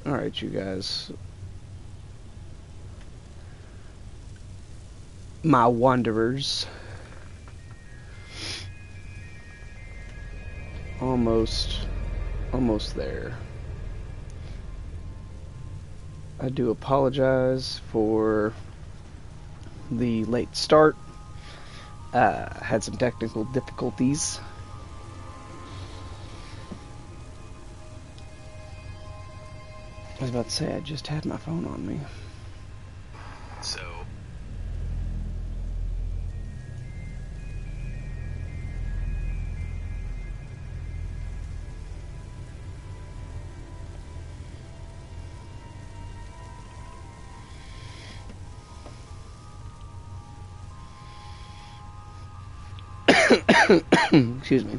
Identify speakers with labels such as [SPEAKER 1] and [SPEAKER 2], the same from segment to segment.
[SPEAKER 1] Alright, you guys. My wanderers. Almost there. I do apologize for the late start. Had some technical difficulties. I was about to say, I just had my phone on me.
[SPEAKER 2] So...
[SPEAKER 1] Excuse me.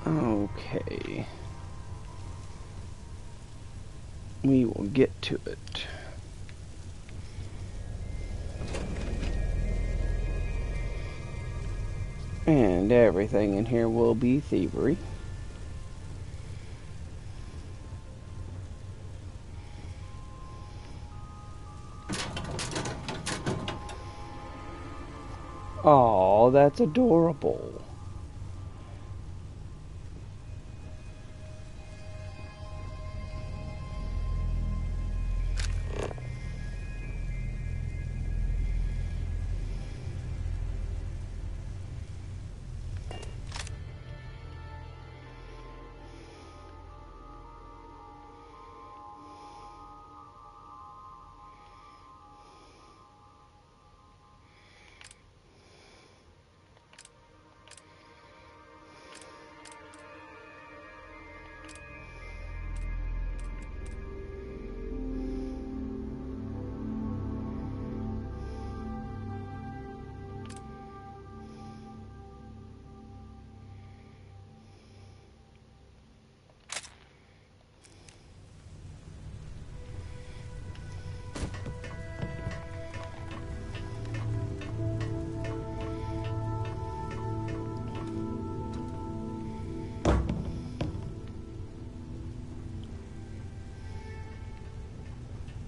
[SPEAKER 1] Okay. We will get to it. And everything in here will be thievery. Aw, that's adorable.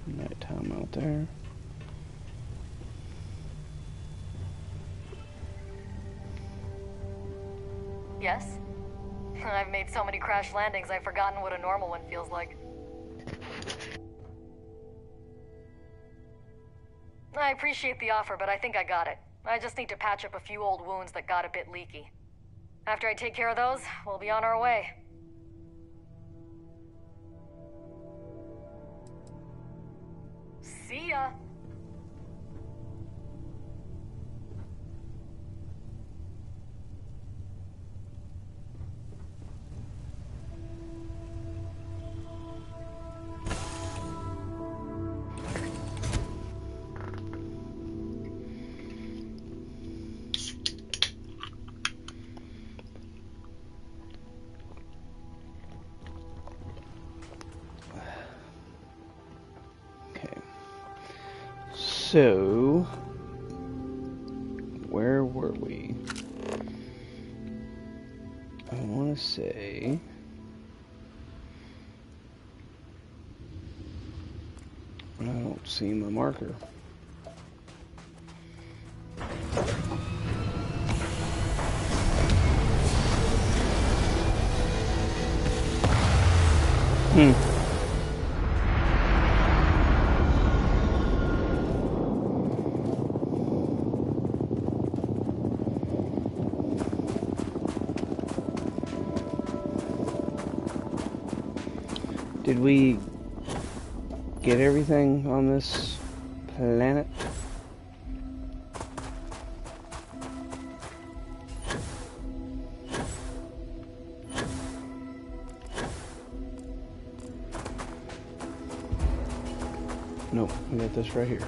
[SPEAKER 1] Nighttime out there.
[SPEAKER 3] Yes? I've made so many crash landings, I've forgotten what a normal one feels like. I appreciate the offer, but I think I got it. I just need to patch up a few old wounds that got a bit leaky. After I take care of those, we'll be on our way. See ya!
[SPEAKER 1] So, where were we? I want to say... I don't see my marker. Did we get everything on this planet? Nope, we got this right here.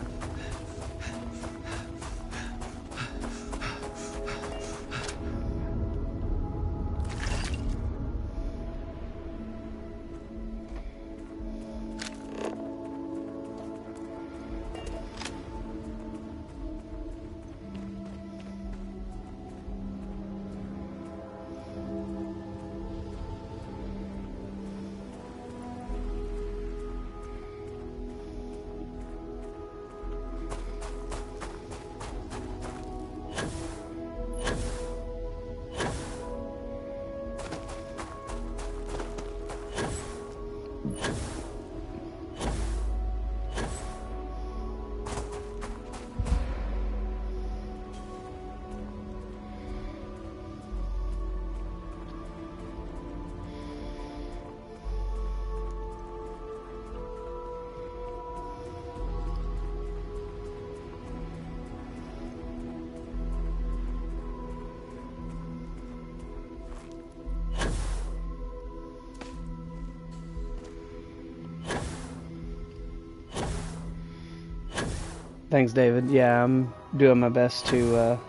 [SPEAKER 1] Thanks, David. Yeah, I'm doing my best to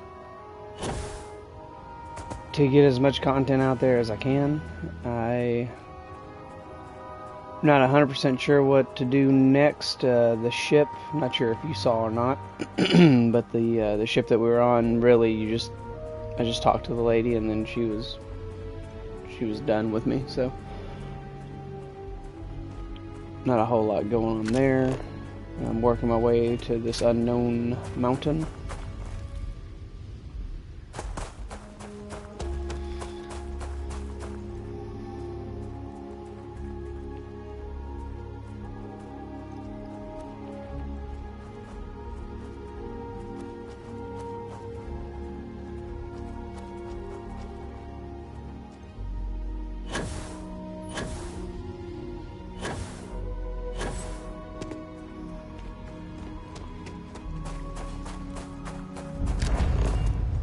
[SPEAKER 1] get as much content out there as I can. I'm not 100% sure what to do next. The ship, I'm not sure if you saw or not, but the ship that we were on, really, I just talked to the lady and then she was done with me. So not a whole lot going on there. I'm working my way to this unknown mountain.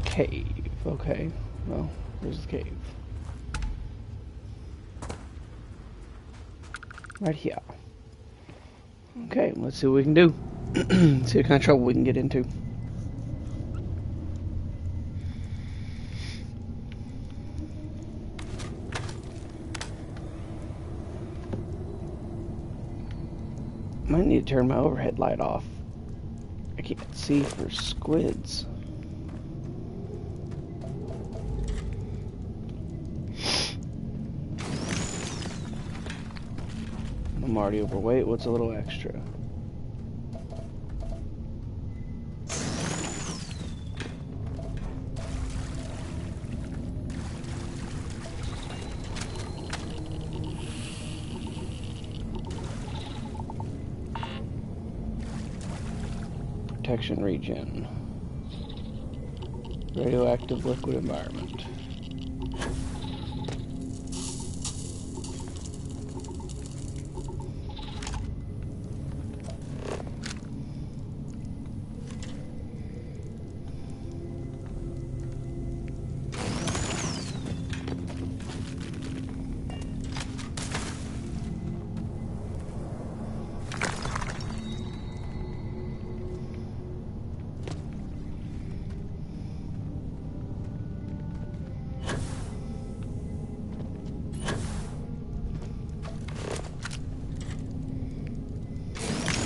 [SPEAKER 1] Cave. Okay. Well, there's the cave. Right here. Okay, let's see what we can do. See what kind of trouble we can get into. Might need to turn my overhead light off. I can't see for squids. I'm already overweight. What's a little extra? Protection regen. Radioactive liquid environment.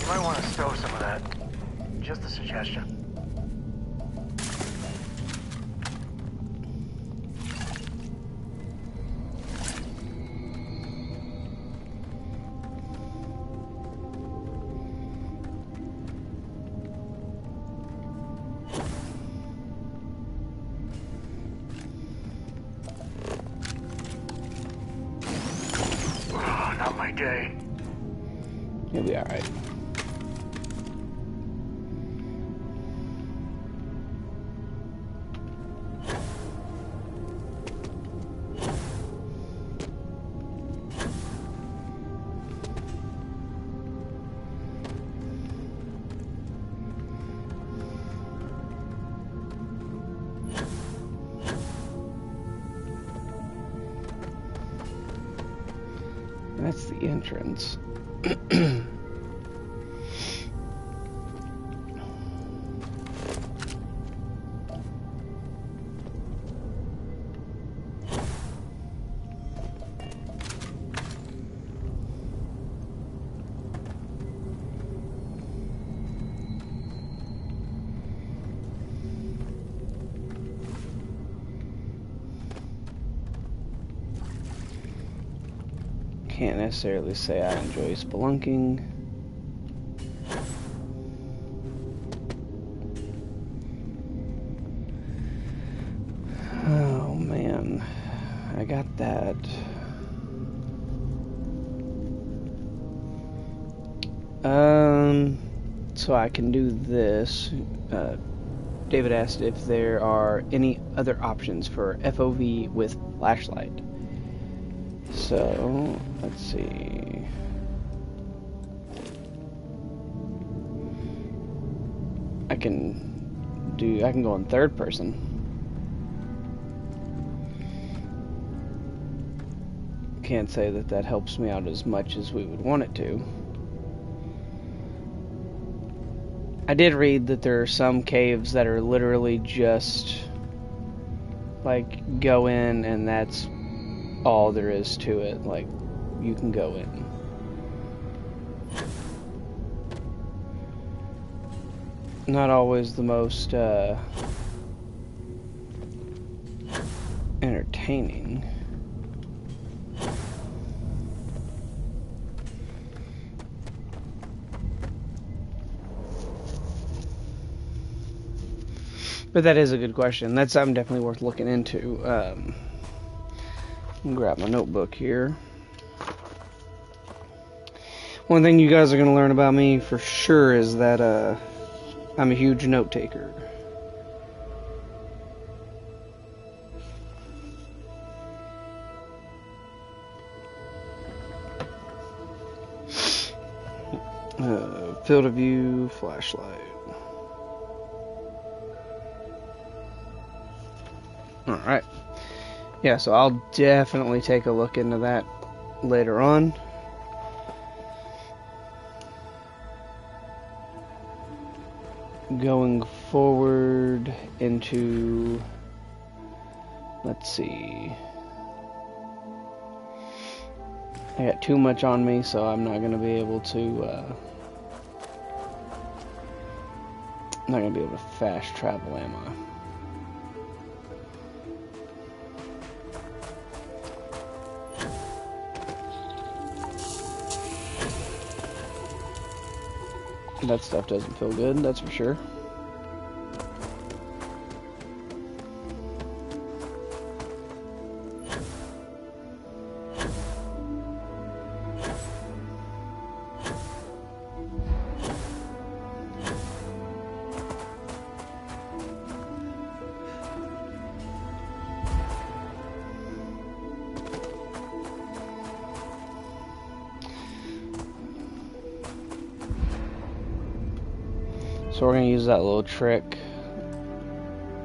[SPEAKER 2] You might want to stow some of that. Just a suggestion. Oh, not my day.
[SPEAKER 1] You'll be alright. That's the entrance. Can't necessarily say I enjoy spelunking. Oh man, I got that. So I can do this. David asked if there are any other options for FOV with flashlight. So, let's see. I can go in third person. Can't say that that helps me out as much as we would want it to. I did read that there are some caves that are literally just like go in and that's all there is to it. Like you can go in. Not always the most entertaining. But that is a good question. That's something definitely worth looking into. Grab my notebook here. One thing you guys are going to learn about me for sure is that I'm a huge note taker. Field of view, flashlight. Alright. Yeah, so I'll definitely take a look into that later on. Going forward into... Let's see... I got too much on me, so I'm not going to be able to... I'm not going to be able to fast travel, am I? That stuff doesn't feel good, that's for sure. So we're going to use that little trick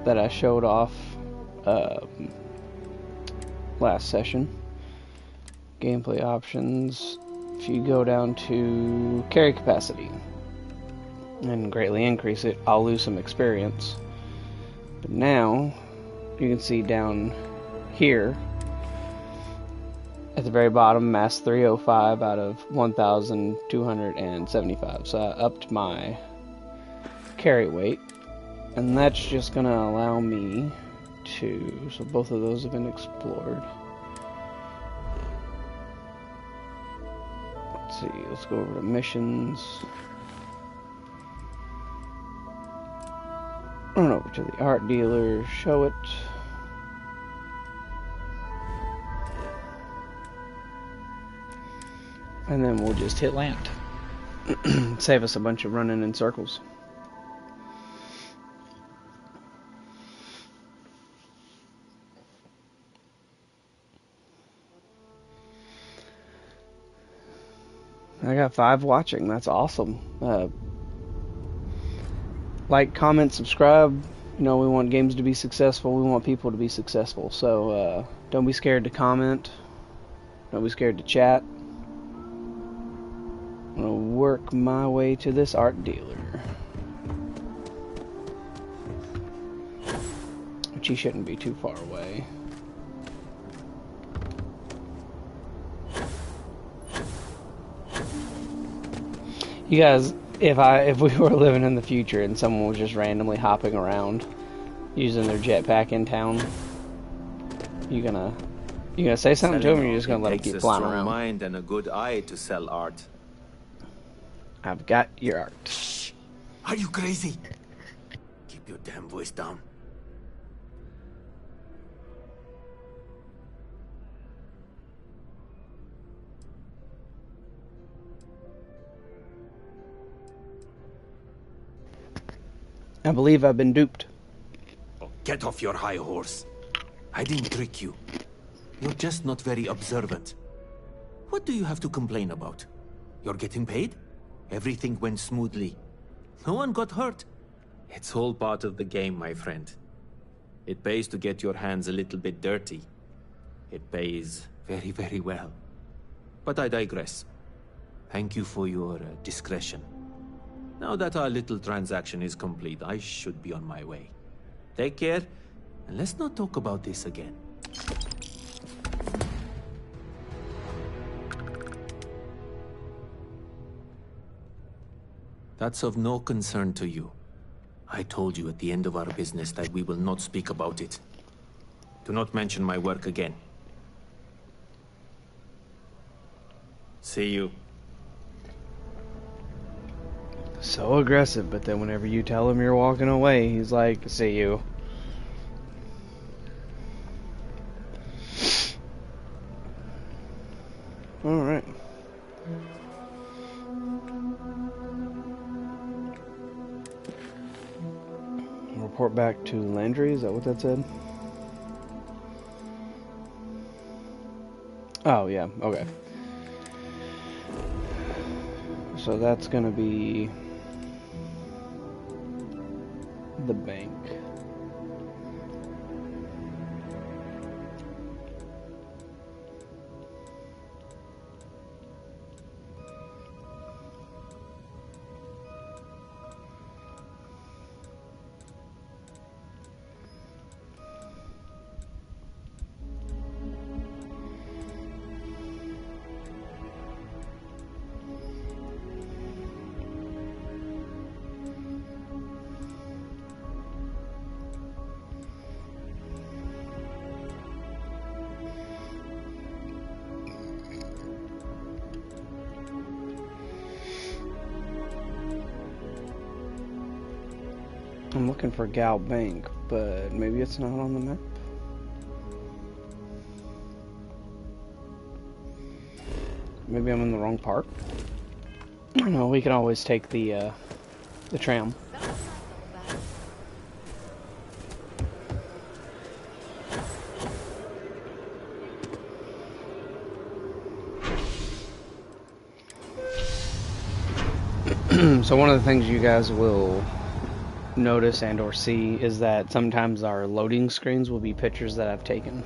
[SPEAKER 1] that I showed off last session. Gameplay options. If you go down to carry capacity and greatly increase it, I'll lose some experience. But now you can see down here at the very bottom, mass 305 out of 1,275. So I upped my carry weight, and that's just going to allow me to, so both of those have been explored. Let's see, let's go over to missions. Run over to the art dealer, show it. And then we'll just hit land. Save us a bunch of running in circles. I got 5 watching. That's awesome. Like, comment, subscribe. You know, we want games to be successful. We want people to be successful. So don't be scared to comment. Don't be scared to chat. I'm gonna work my way to this art dealer, which he shouldn't be too far away. You guys, if we were living in the future and someone was just randomly hopping around using their jetpack in town, you gonna say something to them, or you just gonna let them keep flying around?
[SPEAKER 4] It takes a strong mind and a good eye to sell art.
[SPEAKER 1] I've got your art.
[SPEAKER 4] Shh! Are you crazy? Keep your damn voice down.
[SPEAKER 1] I believe I've been duped.
[SPEAKER 4] Oh, get off your high horse. I didn't trick you. You're just not very observant. What do you have to complain about? You're getting paid? Everything went smoothly. No one got hurt. It's all part of the game, my friend. It pays to get your hands a little bit dirty. It pays very, very well. But I digress. Thank you for your discretion. Now that our little transaction is complete, I should be on my way. Take care, and let's not talk about this again. That's of no concern to you. I told you at the end of our business that we will not speak about it. Do not mention my work again. See you.
[SPEAKER 1] So aggressive, but then whenever you tell him you're walking away, he's like, see you. Alright. Report back to Landry, is that what that said? Oh, yeah, okay. So that's gonna be the bank. I'm looking for Gal Bank, but maybe it's not on the map. Maybe I'm in the wrong part. No, we can always take the tram. So one of the things you guys will notice and or see is that sometimes our loading screens will be pictures that I've taken.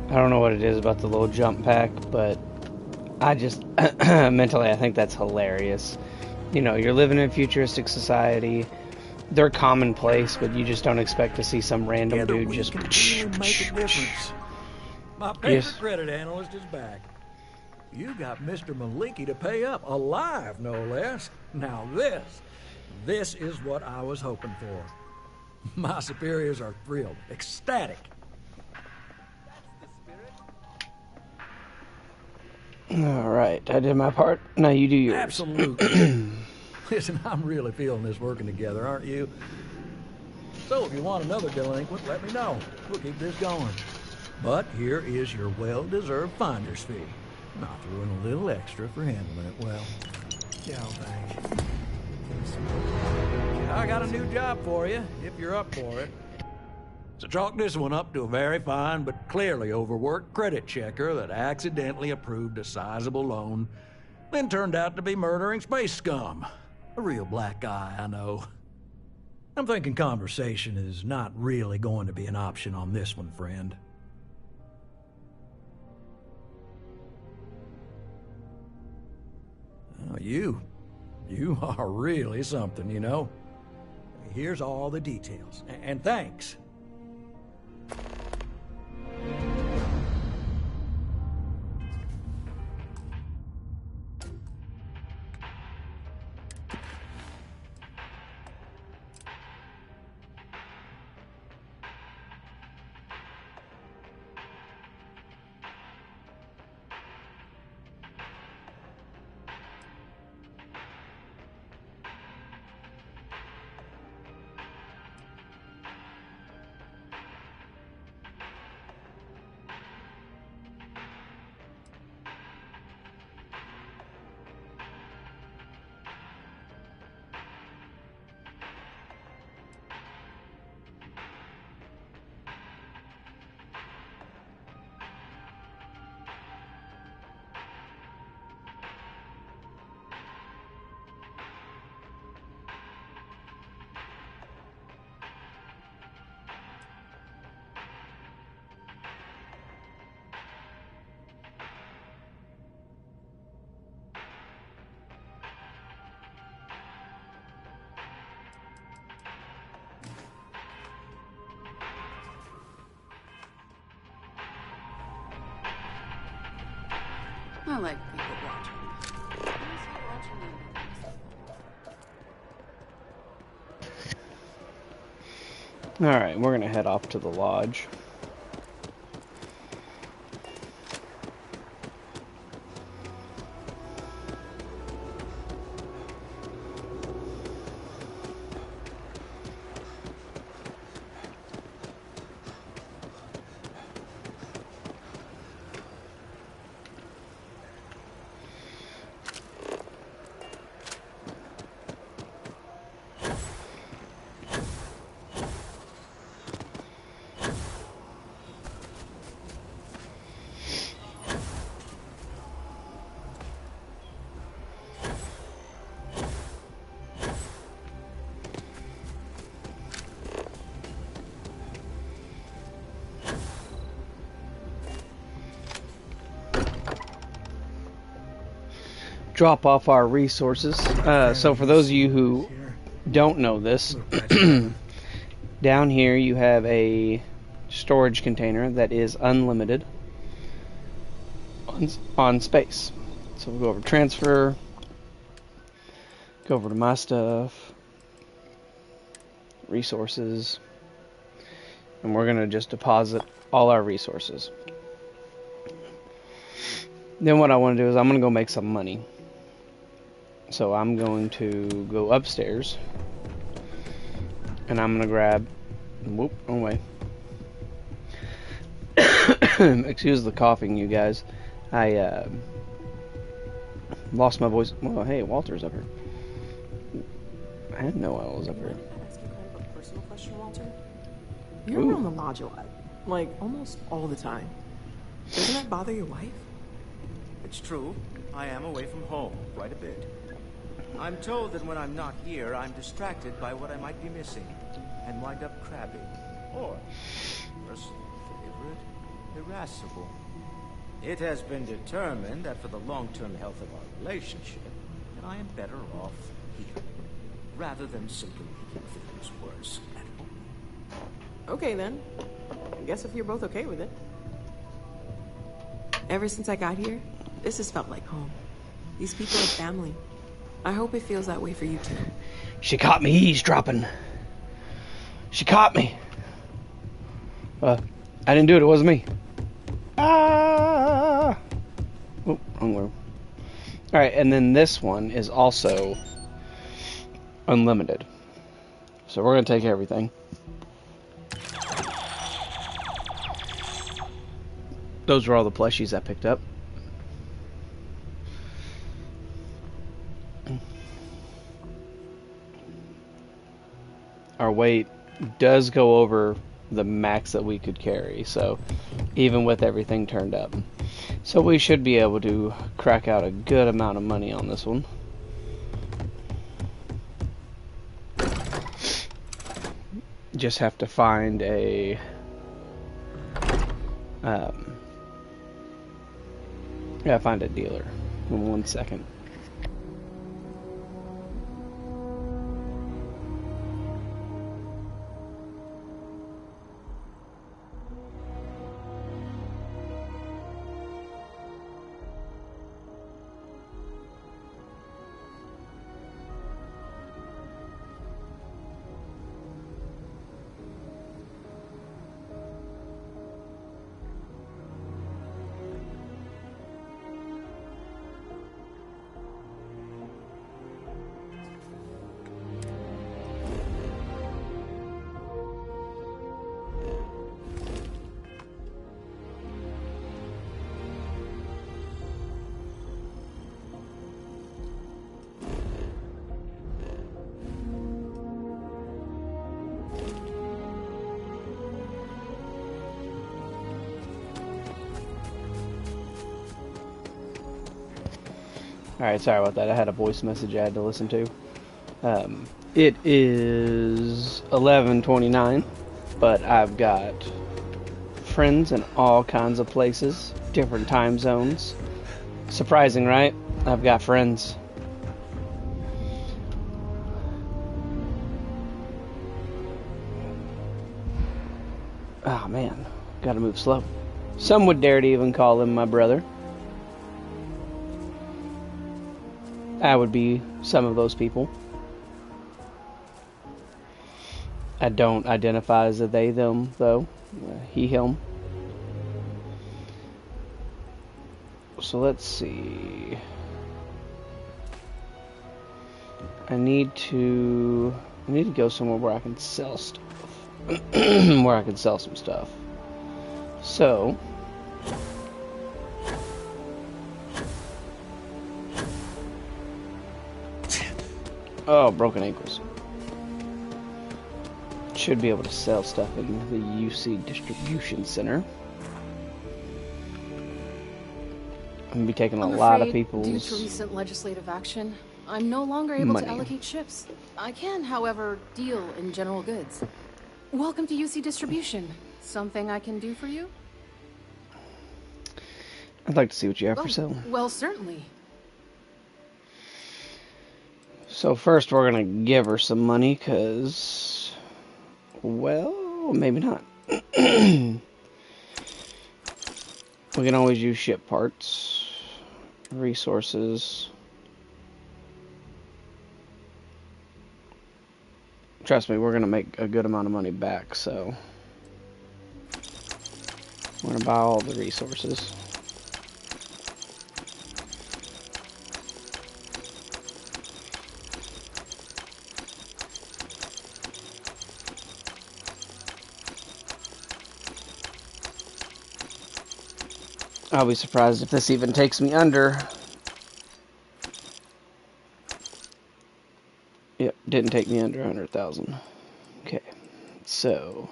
[SPEAKER 1] I don't know what it is about the little jump pack, but I just mentally I think that's hilarious. You know, you're living in a futuristic society. They're commonplace, but you just don't expect to see some random dude just
[SPEAKER 5] make a difference. My favorite credit analyst is back. You got Mr. Maliki to pay up, alive no less. Now this is what I was hoping for. My superiors are thrilled, ecstatic.
[SPEAKER 1] Alright, I did my part. Now you do yours.
[SPEAKER 5] Absolutely. Listen, I'm really feeling this working together, aren't you? So if you want another delinquent, let me know. We'll keep this going. But here is your well-deserved finder's fee. I threw in a little extra for handling it well. Yeah, thanks. I got a new job for you, if you're up for it. So chalk this one up to a very fine but clearly overworked credit checker that accidentally approved a sizable loan, then turned out to be murdering space scum. A real black guy, I know. I'm thinking conversation is not really going to be an option on this one, friend. Oh, you are really something, you know. Here's all the details, and thanks.
[SPEAKER 6] I like people watching. Let me see what you need.
[SPEAKER 1] Alright, we're gonna head off to the lodge. Drop off our resources. So for those of you who don't know this, down here you have a storage container that is unlimited on space. So we'll go over transfer, go over to my stuff, resources, and we're going to just deposit all our resources. Then what I want to do is I'm going to go make some money. So I'm going to go upstairs, and I'm going to grab, whoop, wrong way. Excuse the coughing, you guys. I lost my voice. Well, hey, Walter's up here. I didn't know I was up here.
[SPEAKER 7] Can I ask you kind of a personal question, Walter? You're
[SPEAKER 1] Ooh.
[SPEAKER 7] around the lodge a lot, like almost all the time. Doesn't that bother your wife?
[SPEAKER 2] It's true. I am away from home quite a bit. I'm told that when I'm not here, I'm distracted by what I might be missing and wind up crabbing. Or, personal favorite, irascible. It has been determined that for the long-term health of our relationship, that I am better off here, rather than simply making things worse at home.
[SPEAKER 7] Okay then. I guess if you're both okay with it. Ever since I got here, this has felt like home. These people are family. I hope it feels that way for you too.
[SPEAKER 1] She caught me eavesdropping. She caught me. I didn't do it. It wasn't me. Ah! Oh, wrong room. All right, and then this one is also unlimited. So we're gonna take everything. Those were all the plushies I picked up. Our weight does go over the max that we could carry, so even with everything turned up. So we should be able to crack out a good amount of money on this one. Just have to find a find a dealer. In 1 second. Alright, sorry about that. I had a voice message I had to listen to. It is 11:29, but I've got friends in all kinds of places, different time zones. Surprising, right? I've got friends. Oh man, gotta move slow. Some would dare to even call him my brother. I would be some of those people. I don't identify as a they, them, though. He, him. So let's see. I need to go somewhere where I can sell stuff. Where I can sell some stuff. So, oh, broken ankles. Should be able to sell stuff in the UC distribution center. I'm gonna be taking a lot of people's
[SPEAKER 6] due to recent legislative action, I'm no longer able
[SPEAKER 1] money.
[SPEAKER 6] to allocate ships. I can, however, deal in general goods. Welcome to UC Distribution. Something I can do for you?
[SPEAKER 1] I'd like to see what you have for sale.
[SPEAKER 6] Well, certainly.
[SPEAKER 1] So first we're gonna give her some money, cause, well, maybe not. We can always use ship parts, resources. Trust me, we're gonna make a good amount of money back, so we're gonna buy all the resources. I'll be surprised if this even takes me under. Yep, didn't take me under 100,000. Okay, so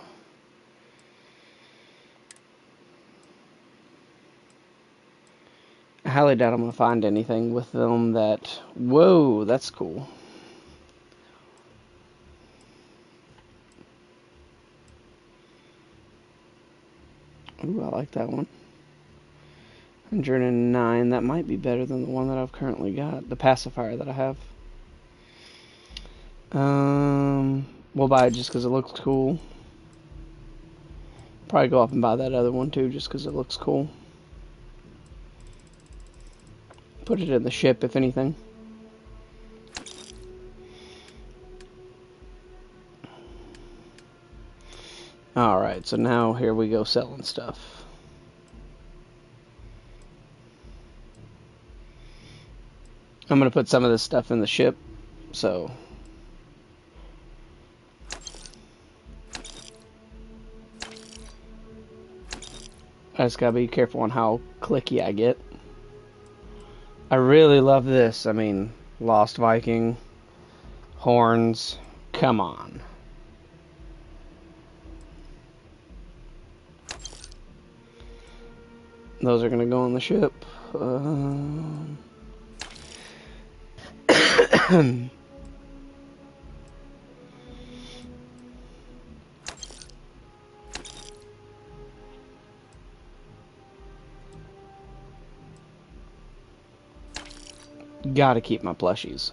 [SPEAKER 1] I highly doubt I'm gonna find anything with them that. Whoa, that's cool. Ooh, I like that one. 109. That might be better than the one that I've currently got. The pacifier that I have. We'll buy it just because it looks cool. Probably go up and buy that other one too, just because it looks cool. Put it in the ship, if anything. Alright, so now here we go selling stuff. I'm going to put some of this stuff in the ship, so I just gotta be careful on how clicky I get. I really love this. I mean, Lost Viking, horns, come on. Those are gonna go on the ship. Gotta keep my plushies.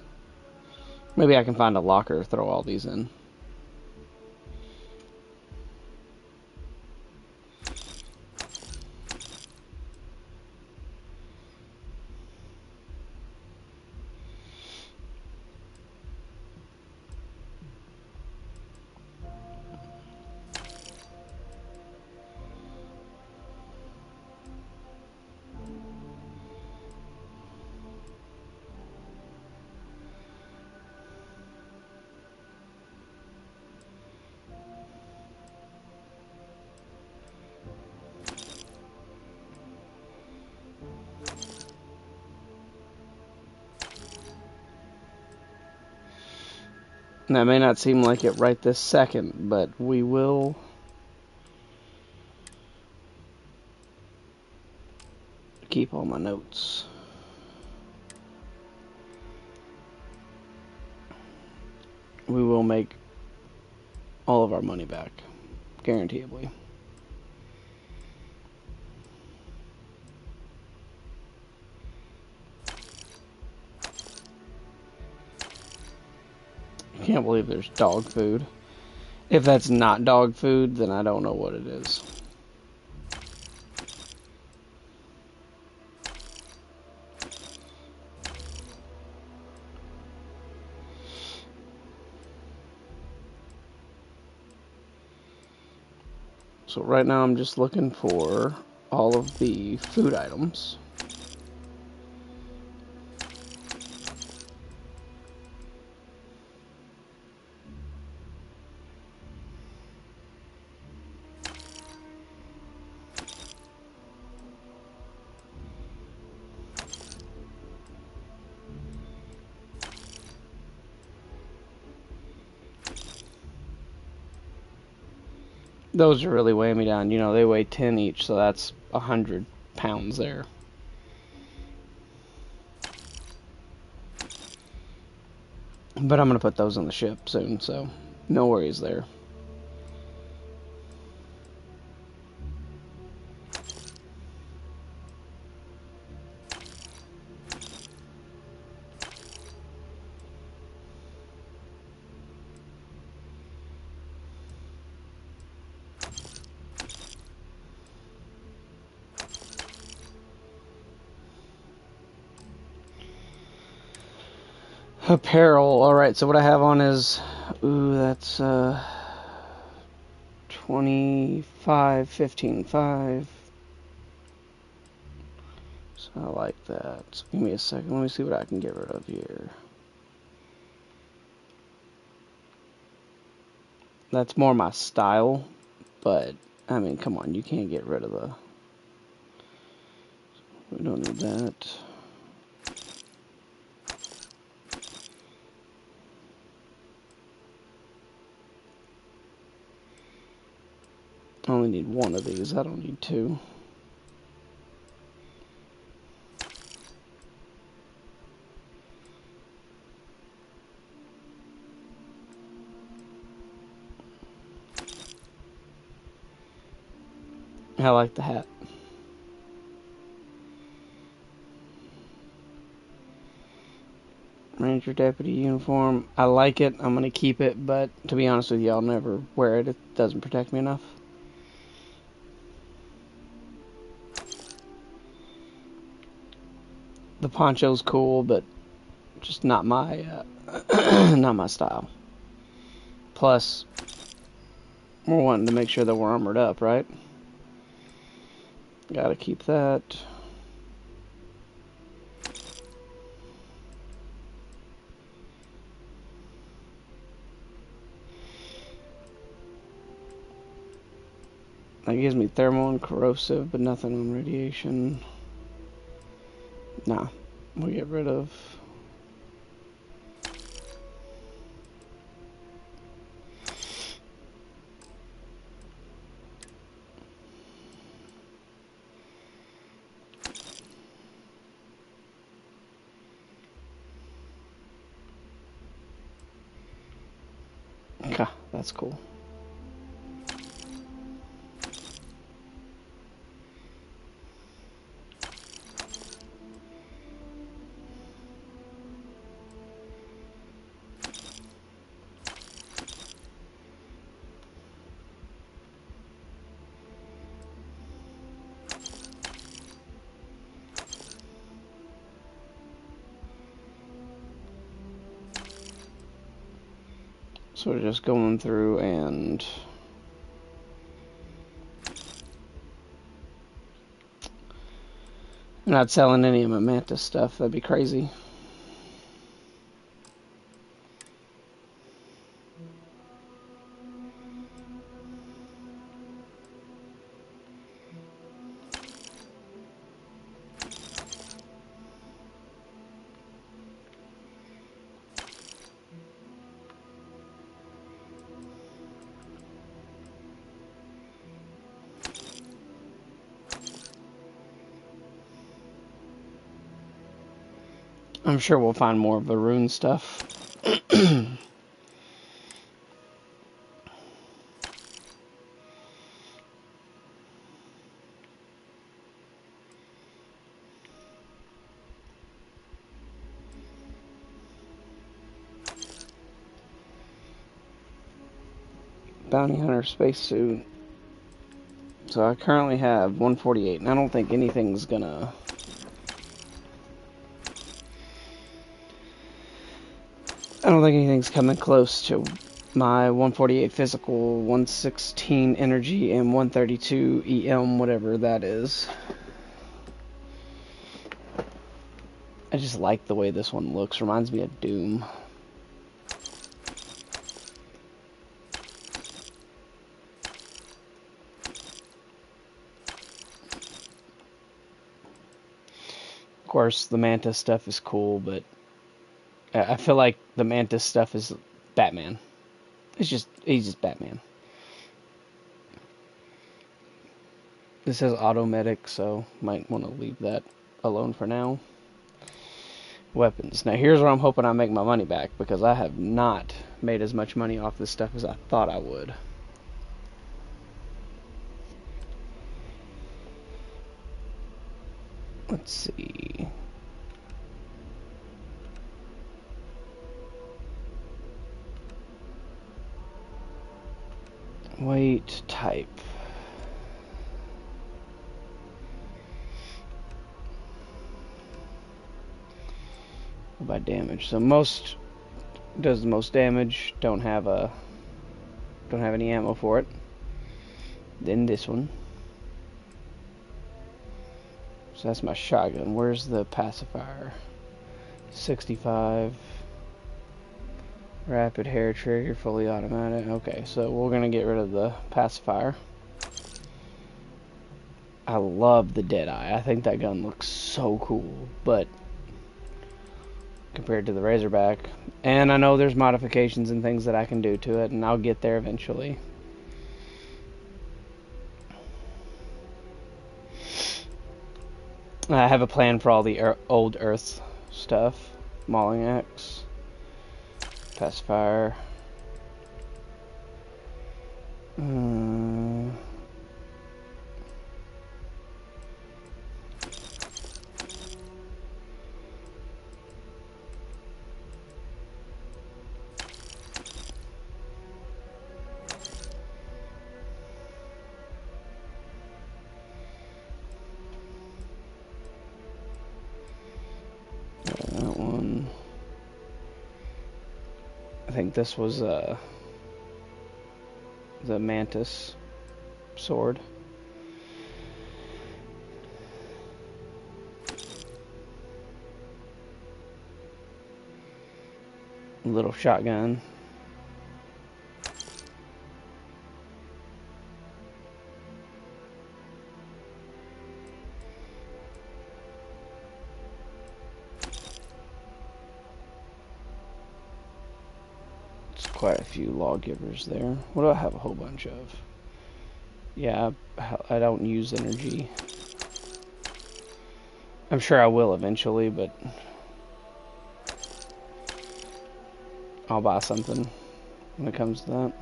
[SPEAKER 1] Maybe I can find a locker, throw all these in. That may not seem like it right this second, but we will keep all my notes. We will make all of our money back, guaranteeably. I can't believe there's dog food. If that's not dog food, then I don't know what it is. So right now I'm just looking for all of the food items. Those are really weighing me down. You know, they weigh 10 each, so that's 100 pounds there. But I'm going to put those on the ship soon, so no worries there. Apparel. Alright, so what I have on is, ooh, that's 25, 15, 5. So I like that. So give me a second. Let me see what I can get rid of here. That's more my style, but I mean, come on, you can't get rid of the... We don't need that. I only need one of these. I don't need two. I like the hat. Ranger Deputy uniform. I like it. I'm going to keep it, but to be honest with you, I'll never wear it. It doesn't protect me enough. The poncho's cool, but just not my not my style. Plus, we're wanting to make sure that we're armored up, right? Gotta keep that. That gives me thermal and corrosive, but nothing on radiation. Nah, we'll get rid of. Okay, that's cool. So we're just going through and I'm not selling any of my Mantis stuff. That'd be crazy. I'm sure we'll find more of the rune stuff. Bounty Hunter spacesuit. So I currently have 148, and I don't think anything's gonna... I don't think anything's coming close to my 148 physical, 116 energy, and 132 EM, whatever that is. I just like the way this one looks. Reminds me of Doom. Of course, the Mantis stuff is cool, but I feel like the Mantis stuff is Batman. He's just Batman. This has auto-medic, so might want to leave that alone for now. Weapons. Now here's where I'm hoping I make my money back, because I have not made as much money off this stuff as I thought I would. Let's see. Weight, type. By damage, so most does the most damage. Don't have any ammo for it. Then this one. So that's my shotgun. Where's the pacifier? 65. Rapid hair trigger, fully automatic. Okay, so we're gonna get rid of the pacifier. I love the Deadeye. I think that gun looks so cool, but compared to the Razorback, and I know there's modifications and things that I can do to it, and I'll get there eventually. I have a plan for all the old Earth stuff. Mauling Axe, pacifier. That one. I think this was the Mantis sword. Little shotgun. Quite a few lawgivers there. What do I have a whole bunch of? Yeah, I don't use energy. I'm sure I will eventually, but I'll buy something when it comes to that.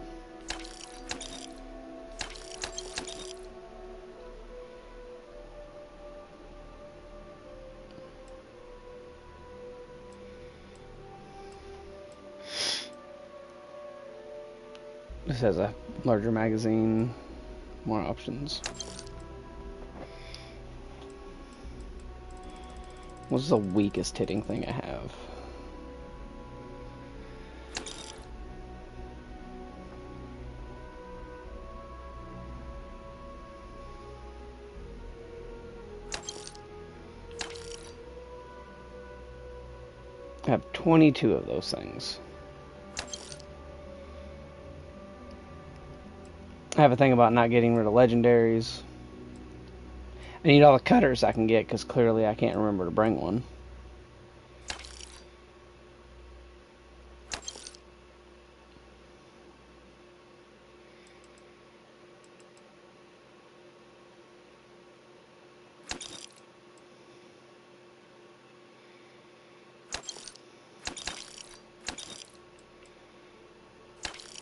[SPEAKER 1] This has a larger magazine, more options. What's the weakest hitting thing I have? I have 22 of those things. I have a thing about not getting rid of legendaries. I need all the cutters I can get, because clearly I can't remember to bring one.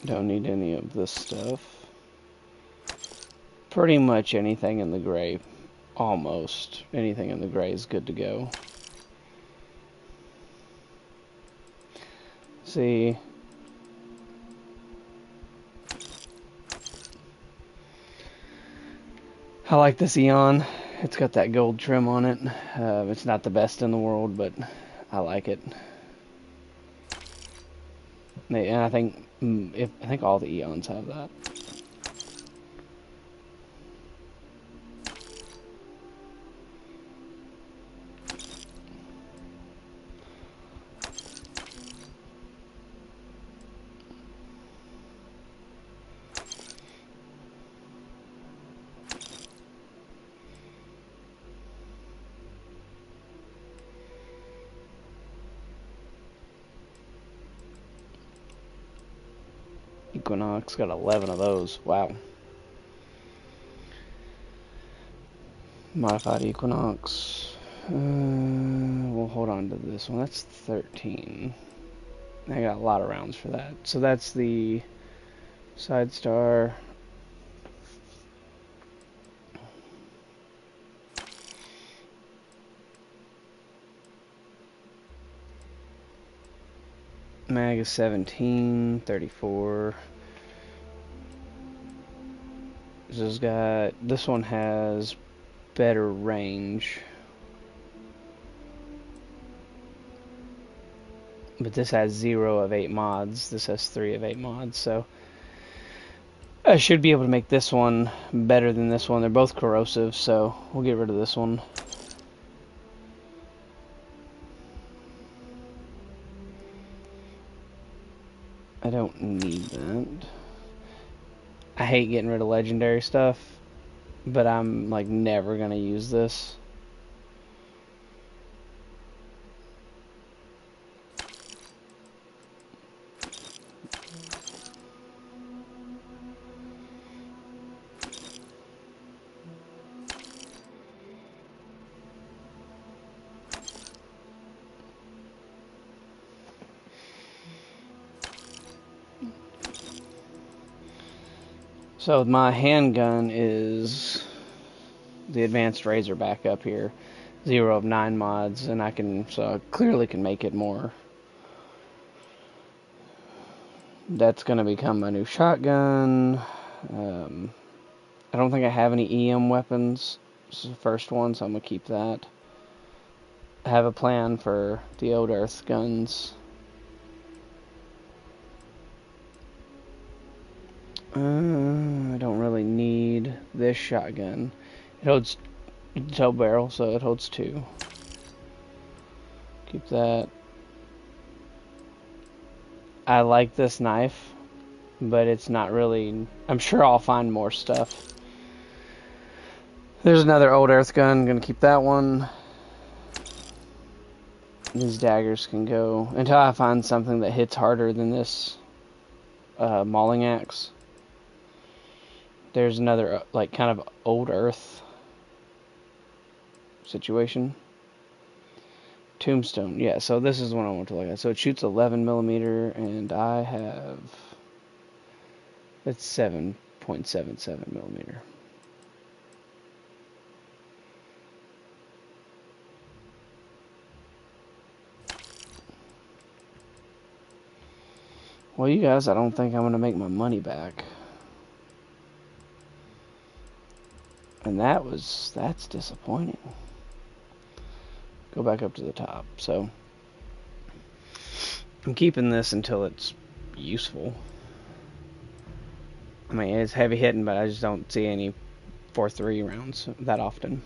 [SPEAKER 1] Don't need any of this stuff. Pretty much anything in the gray, almost anything in the gray is good to go. See, I like this Eon. It's got that gold trim on it. It's not the best in the world, but I like it. And I think I think all the Eons have that. Equinox got 11 of those. Wow. Modified Equinox. We'll hold on to this one. That's 13. I got a lot of rounds for that. So that's the Side Star. Mag is 17, 34. This one has better range. But this has 0 of 8 mods. This has 3 of 8 mods, so I should be able to make this one better than this one. They're both corrosive, so we'll get rid of this one. I don't need that. I hate getting rid of legendary stuff, but I'm like never gonna use this. So my handgun is the advanced Razorback up here, 0 of 9 mods, and I clearly can make it more. That's gonna become my new shotgun. I don't think I have any EM weapons. This is the first one, so I'm gonna keep that. I have a plan for the Old Earth guns. I don't really need this shotgun. It holds tail barrel, so it holds 2. Keep that. I like this knife, but it's not really... I'm sure I'll find more stuff. There's another Old Earth gun. I'm gonna keep that one. These daggers can go until I find something that hits harder than this mauling axe. There's another, like, kind of Old Earth situation. Tombstone. Yeah, so this is what I want to look at. So it shoots 11mm, and I have... It's 7.77mm. Well, you guys, I don't think I'm going to make my money back. And that's disappointing. Go back up to the top. So, I'm keeping this until it's useful. I mean, it's heavy hitting, but I just don't see any 4.3 rounds that often.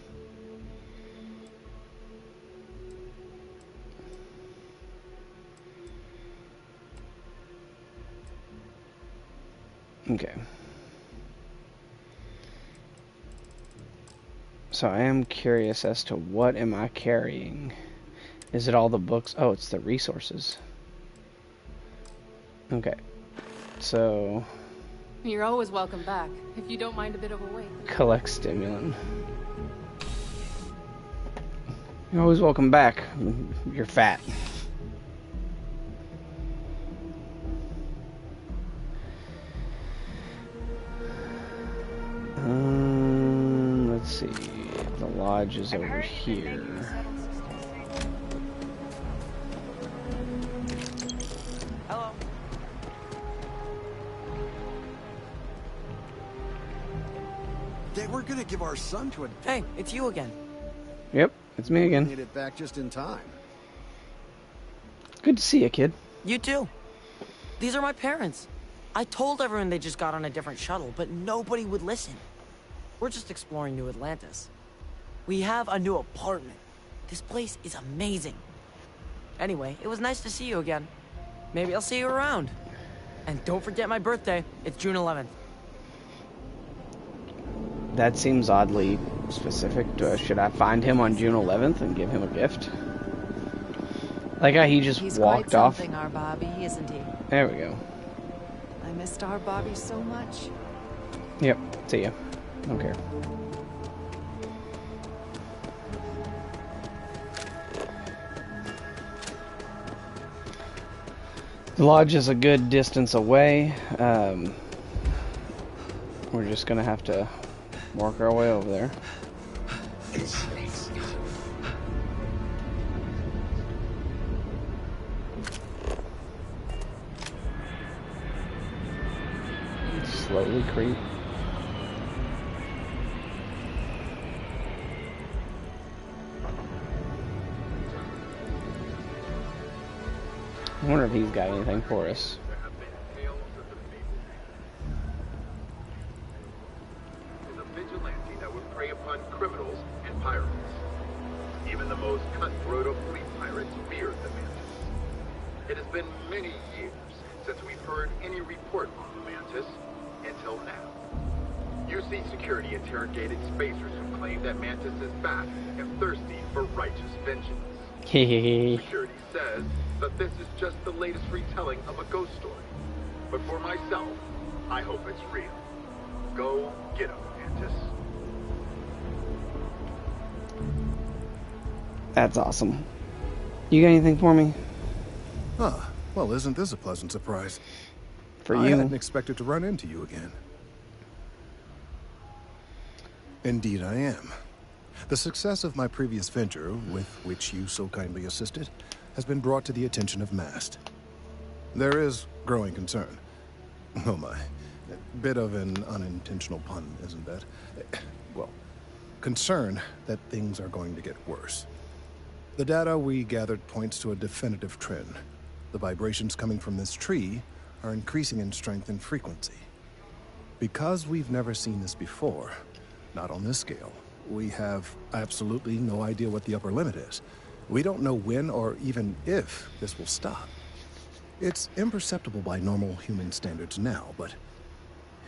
[SPEAKER 1] Okay. So I am curious as to what am I carrying? Is it all the books? Oh, it's the resources. Okay. So...
[SPEAKER 6] You're always welcome back, if you don't mind a bit of a wait.
[SPEAKER 1] Collect stimulant. You're always welcome back. You're fat. Let's see. The lodge is over here.
[SPEAKER 8] Hello.
[SPEAKER 9] They were gonna give our son to a...
[SPEAKER 8] Hey, it's you again.
[SPEAKER 1] Yep, it's me again.
[SPEAKER 9] Made it back just in time.
[SPEAKER 1] Good to see you, kid.
[SPEAKER 8] You too. These are my parents. I told everyone they just got on a different shuttle, but nobody would listen. We're just exploring New Atlantis. We have a new apartment. This place is amazing. Anyway, it was nice to see you again. Maybe I'll see you around. And don't forget my birthday. It's June 11th.
[SPEAKER 1] That seems oddly specific. Should I find him on June 11th and give him a gift? Like how he just
[SPEAKER 10] He's
[SPEAKER 1] walked
[SPEAKER 10] quite
[SPEAKER 1] off.
[SPEAKER 10] something, our Bobby, isn't he?
[SPEAKER 1] There we go.
[SPEAKER 10] I missed our Bobby so much.
[SPEAKER 1] Yep. See ya. Don't care. The lodge is a good distance away. We're just gonna have to work our way over there. Slowly creep. I wonder if he's got anything for us.
[SPEAKER 11] Is a vigilante that would prey upon criminals and pirates. Even the most cutthroat of fleet pirates feared the Mantis. It has been many years since we've heard any report on the Mantis, until now. UC Security interrogated spacers who claim that Mantis is back and thirsty for righteous vengeance. Security says that this is just the latest retelling of a ghost story. But for myself, I hope it's real. Go get him, Mantis.
[SPEAKER 1] That's awesome. You got anything for me?
[SPEAKER 12] Ah, well, isn't this a pleasant surprise?
[SPEAKER 1] For
[SPEAKER 12] I
[SPEAKER 1] you?
[SPEAKER 12] hadn't expected to run into you again. Indeed I am. The success of my previous venture, with which you so kindly assisted, has been brought to the attention of MAST. There is growing concern. Oh my. Bit of an unintentional pun, isn't that? Well, concern that things are going to get worse. The data we gathered points to a definitive trend. The vibrations coming from this tree are increasing in strength and frequency. Because we've never seen this before, not on this scale, we have absolutely no idea what the upper limit is. We don't know when or even if this will stop. It's imperceptible by normal human standards now, but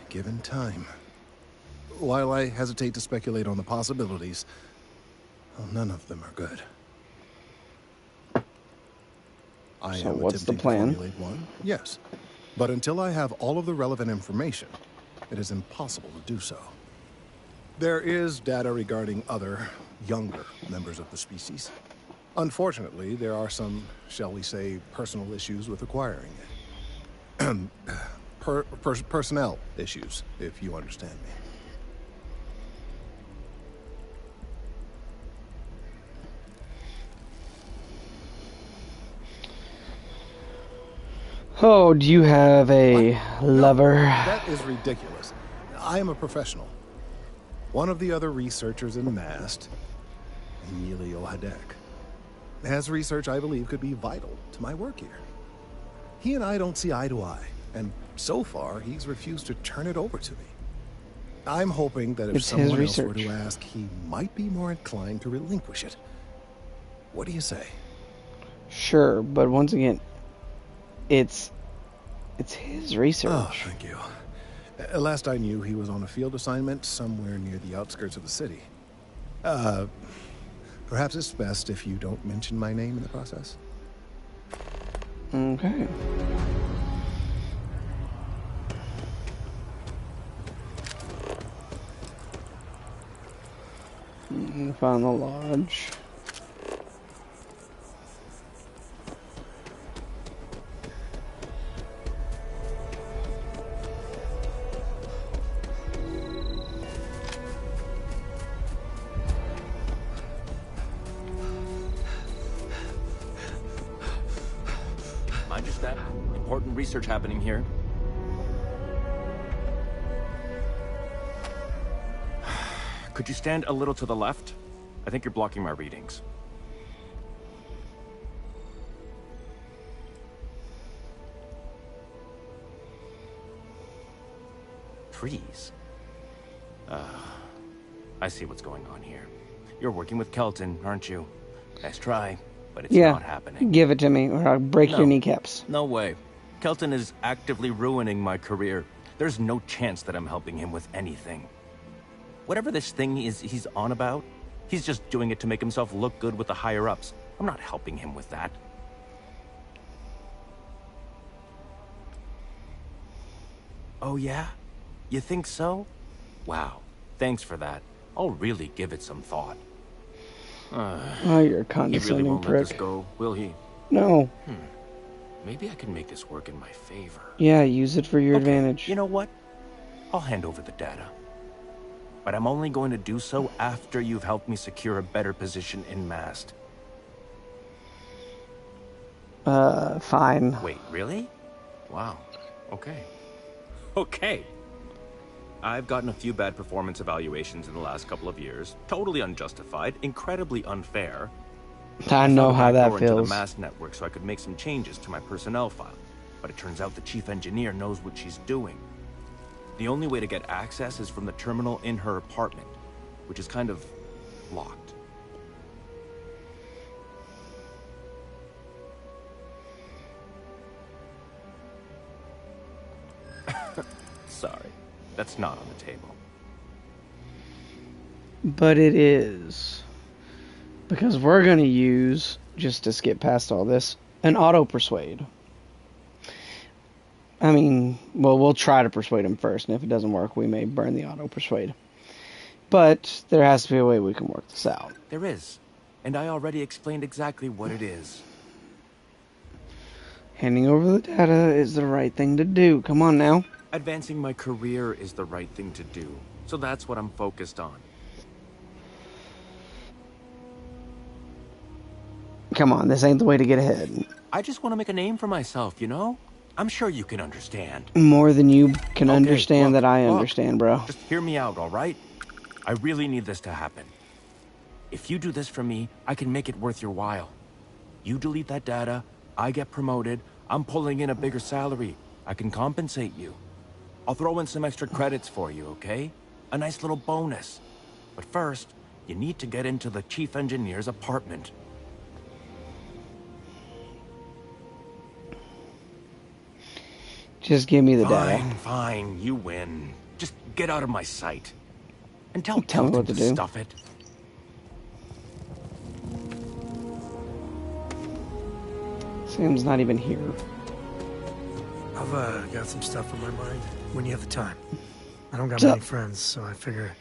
[SPEAKER 12] given time. While I hesitate to speculate on the possibilities, well, none of them are good. I
[SPEAKER 1] So
[SPEAKER 12] am
[SPEAKER 1] what's the
[SPEAKER 12] attempting
[SPEAKER 1] plan?
[SPEAKER 12] to formulate one, yes. But until I have all of the relevant information, it is impossible to do so. There is data regarding other, younger members of the species. Unfortunately, there are some, shall we say, personal issues with acquiring it. Personnel issues, if you understand me.
[SPEAKER 1] Oh, do you have a lover?
[SPEAKER 12] That is ridiculous. I am a professional. One of the other researchers in MAST, Emilio Hadek, has research I believe could be vital to my work here. He and I don't see eye to eye, and so far he's refused to turn it over to me. I'm hoping that if
[SPEAKER 1] It's his
[SPEAKER 12] someone else were
[SPEAKER 1] research.
[SPEAKER 12] to ask, he might be more inclined to relinquish it. What do you say?
[SPEAKER 1] Sure, but once again, it's his research.
[SPEAKER 12] Oh, thank you. Last I knew, he was on a field assignment somewhere near the outskirts of the city. Perhaps it's best if you don't mention my name in the process.
[SPEAKER 1] Okay. Find the lodge.
[SPEAKER 13] Mind your step. Important research happening here. Could you stand a little to the left? I think you're blocking my readings. freeze. I see what's going on here. You're working with Kelton, aren't you? Nice try, but it's not happening.
[SPEAKER 1] Give it to me, or I'll break your kneecaps.
[SPEAKER 13] No way. Kelton is actively ruining my career. There's no chance that I'm helping him with anything. Whatever this thing is he's on about, he's just doing it to make himself look good with the higher-ups. I'm not helping him with that. Oh yeah? You think so? Wow. Thanks for that. I'll really give it some thought.
[SPEAKER 1] Oh, you're a condescending
[SPEAKER 13] he really won't
[SPEAKER 1] prick.
[SPEAKER 13] let this go, will he?
[SPEAKER 1] No.
[SPEAKER 13] Maybe I can make this work in my favor.
[SPEAKER 1] Yeah, use it for your advantage.
[SPEAKER 13] You know what? I'll hand over the data. But I'm only going to do so after you've helped me secure a better position in Mast.
[SPEAKER 1] Fine.
[SPEAKER 13] Wait, really? Wow. Okay. Okay. I've gotten a few bad performance evaluations in the last couple of years. Totally unjustified, incredibly unfair.
[SPEAKER 1] I know how that
[SPEAKER 13] Into the
[SPEAKER 1] feels.
[SPEAKER 13] Mast network so I could make some changes to my personnel file. But it turns out the chief engineer knows what she's doing. The only way to get access is from the terminal in her apartment, which is kind of locked. Sorry, that's not on the table.
[SPEAKER 1] But it is. Because we're going to use, just to skip past all this, an auto-persuade. I mean, well, we'll try to persuade him first, and if it doesn't work, we may burn the auto-persuade. But there has to be a way we can work this out.
[SPEAKER 13] There is, and I already explained exactly what it is.
[SPEAKER 1] Handing over the data is the right thing to do. Come on now.
[SPEAKER 13] Advancing my career is the right thing to do, so that's what I'm focused on.
[SPEAKER 1] Come on, this ain't the way to get ahead.
[SPEAKER 13] I just want to make a name for myself, you know? I'm sure you can understand.
[SPEAKER 1] More than you can
[SPEAKER 13] Okay,
[SPEAKER 1] understand
[SPEAKER 13] look,
[SPEAKER 1] that I understand, bro.
[SPEAKER 13] Just hear me out, all right? I really need this to happen. If you do this for me, I can make it worth your while. You delete that data, I get promoted, I'm pulling in a bigger salary. I can compensate you. I'll throw in some extra credits for you, okay? A nice little bonus. But first, you need to get into the chief engineer's apartment.
[SPEAKER 1] Just give me the data.
[SPEAKER 13] Fine, you win. Just get out of my sight. And tell
[SPEAKER 1] me
[SPEAKER 13] Kelton
[SPEAKER 1] what to do.
[SPEAKER 13] Stuff it.
[SPEAKER 1] Sam's not even here.
[SPEAKER 14] I've got some stuff on my mind when you have the time. I don't got many friends, so I figure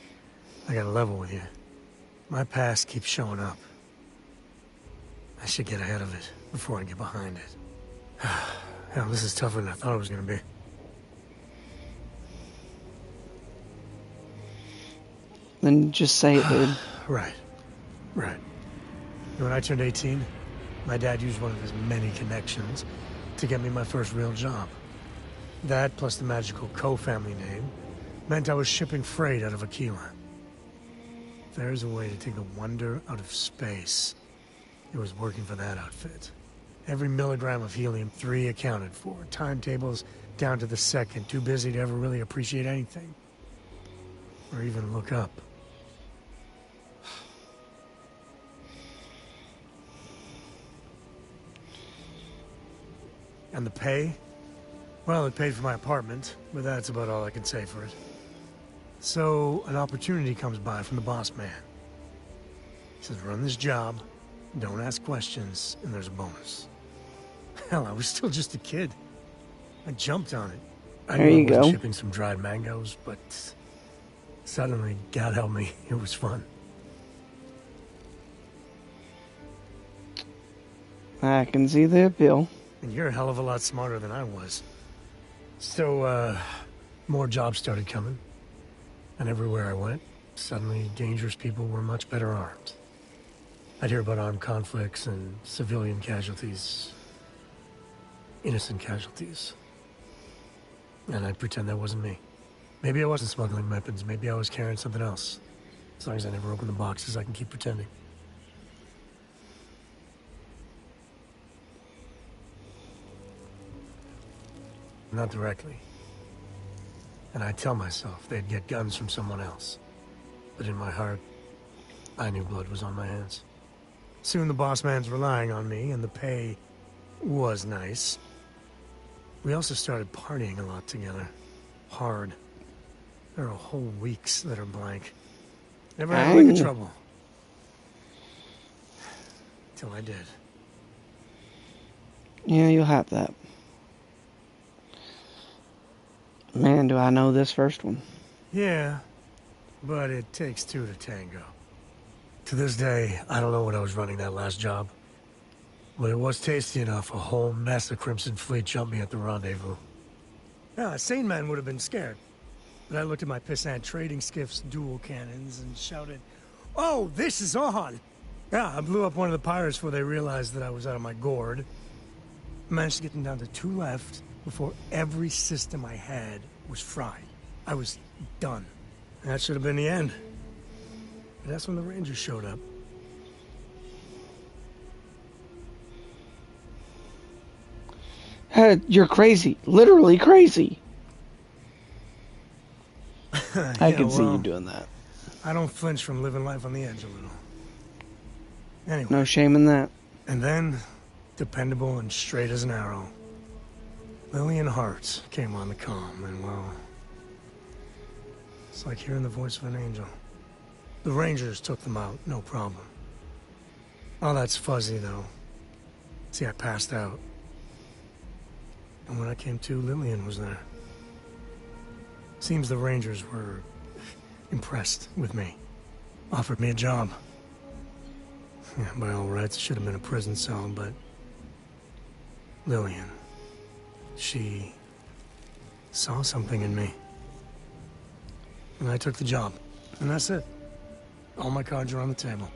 [SPEAKER 14] I gotta level with you. My past keeps showing up. I should get ahead of it before I get behind it. Hell, this is tougher than I thought it was gonna be.
[SPEAKER 1] Then just say it, dude.
[SPEAKER 14] Right. When I turned 18, my dad used one of his many connections to get me my first real job. That, plus the magical co-family name, meant I was shipping freight out of Aquila. If there's a way to take the wonder out of space, it was working for that outfit. Every milligram of helium-3 accounted for. Timetables down to the second. Too busy to ever really appreciate anything. Or even look up. And the pay? Well, it paid for my apartment, but that's about all I can say for it. So, an opportunity comes by from the boss man. He says, run this job, don't ask questions, and there's a bonus. Hell, I was still just a kid. I jumped on it. I
[SPEAKER 1] There
[SPEAKER 14] knew
[SPEAKER 1] you
[SPEAKER 14] I wasn't
[SPEAKER 1] go.
[SPEAKER 14] shipping some dried mangoes, but suddenly, God help me, it was fun.
[SPEAKER 1] I can see the appeal.
[SPEAKER 14] And you're a hell of a lot smarter than I was. So, more jobs started coming. And everywhere I went, suddenly dangerous people were much better armed. I'd hear about armed conflicts and civilian casualties. Innocent casualties. And I'd pretend that wasn't me. Maybe I wasn't smuggling weapons, maybe I was carrying something else. As long as I never open the boxes, I can keep pretending. Not directly. And I'd tell myself they'd get guns from someone else. But in my heart, I knew blood was on my hands. Soon the boss man's relying on me, and the pay was nice. We also started partying a lot together. Hard. There are whole weeks that are blank. Never had liquor trouble. Till I did.
[SPEAKER 1] Yeah, you'll have that. Man, do I know this first one.
[SPEAKER 14] Yeah, but it takes two to tango. To this day, I don't know when I was running that last job. But it was tasty enough, a whole mess of Crimson Fleet jumped me at the rendezvous. Yeah, a sane man would have been scared. But I looked at my pissant trading skiff's dual cannons and shouted, "Oh, this is on!" Yeah, I blew up one of the pirates before they realized that I was out of my gourd. Managed to get them down to 2 left before every system I had was fried. I was done. That should have been the end. But that's when the Rangers showed up.
[SPEAKER 1] You're crazy. Literally crazy. I can see you doing that.
[SPEAKER 14] I don't flinch from living life on the edge a little. Anyway.
[SPEAKER 1] No shame in that.
[SPEAKER 14] And then, dependable and straight as an arrow, Lillian Hart came on the comm, and well, it's like hearing the voice of an angel. The Rangers took them out, no problem. All that's fuzzy, though. See, I passed out. And when I came to, Lillian was there. Seems the Rangers were impressed with me. Offered me a job. Yeah, by all rights, it should have been a prison cell, but Lillian, she saw something in me. And I took the job. And that's it. All my cards are on the table.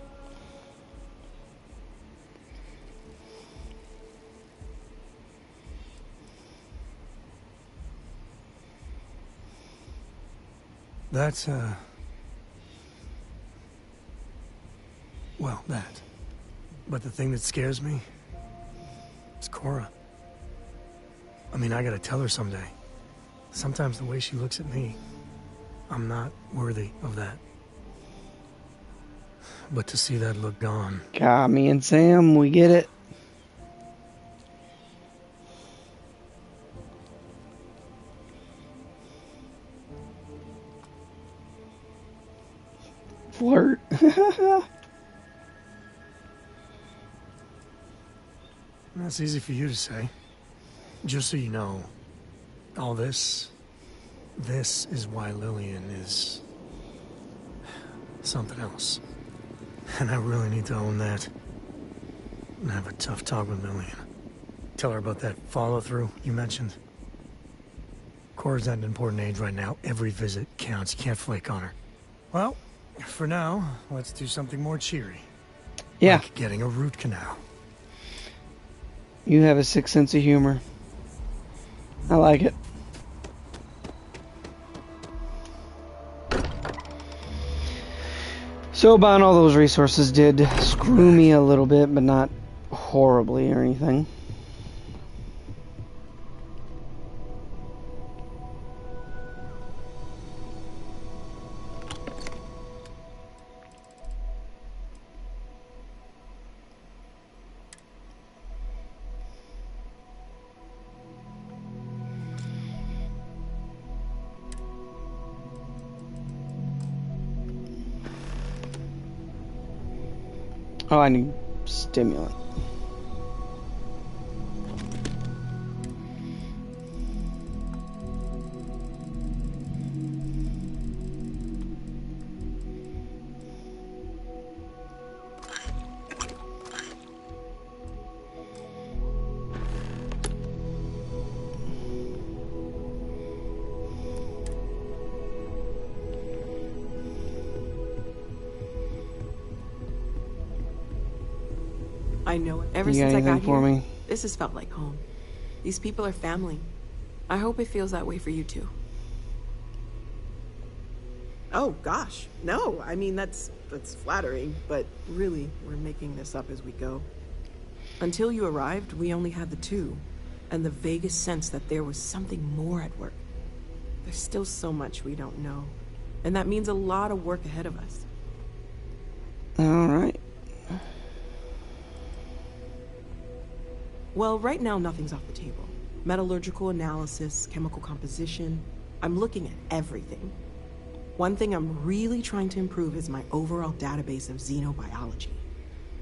[SPEAKER 14] That's, well, that. But the thing that scares me is Cora. I mean, I gotta tell her someday. Sometimes the way she looks at me, I'm not worthy of that. But to see that look gone...
[SPEAKER 1] God, me and Sam, we get it. Flirt.
[SPEAKER 14] That's easy for you to say. Just so you know, all this is why Lillian is something else. And I really need to own that. And have a tough talk with Lillian. Tell her about that follow-through you mentioned. Cora's at an important age right now. Every visit counts. You can't flake on her. Well, for now, let's do something more cheery.
[SPEAKER 1] Yeah.
[SPEAKER 14] Like getting a root canal.
[SPEAKER 1] You have a sick sense of humor. I like it. So buying all those resources did screw me a little bit, but not horribly or anything. Oh, I need stimulant.
[SPEAKER 7] I know it. Ever
[SPEAKER 1] You got
[SPEAKER 7] since I
[SPEAKER 1] anything
[SPEAKER 7] got
[SPEAKER 1] for
[SPEAKER 7] here,
[SPEAKER 1] me?
[SPEAKER 7] this has felt like home. These people are family. I hope it feels that way for you too.
[SPEAKER 15] Oh gosh, no. I mean, that's flattering, but really, we're making this up as we go.
[SPEAKER 7] Until you arrived, we only had the two, and the vaguest sense that there was something more at work. There's still so much we don't know. And that means a lot of work ahead of us.
[SPEAKER 1] All right.
[SPEAKER 7] Well, right now, nothing's off the table. Metallurgical analysis, chemical composition. I'm looking at everything. One thing I'm really trying to improve is my overall database of xenobiology.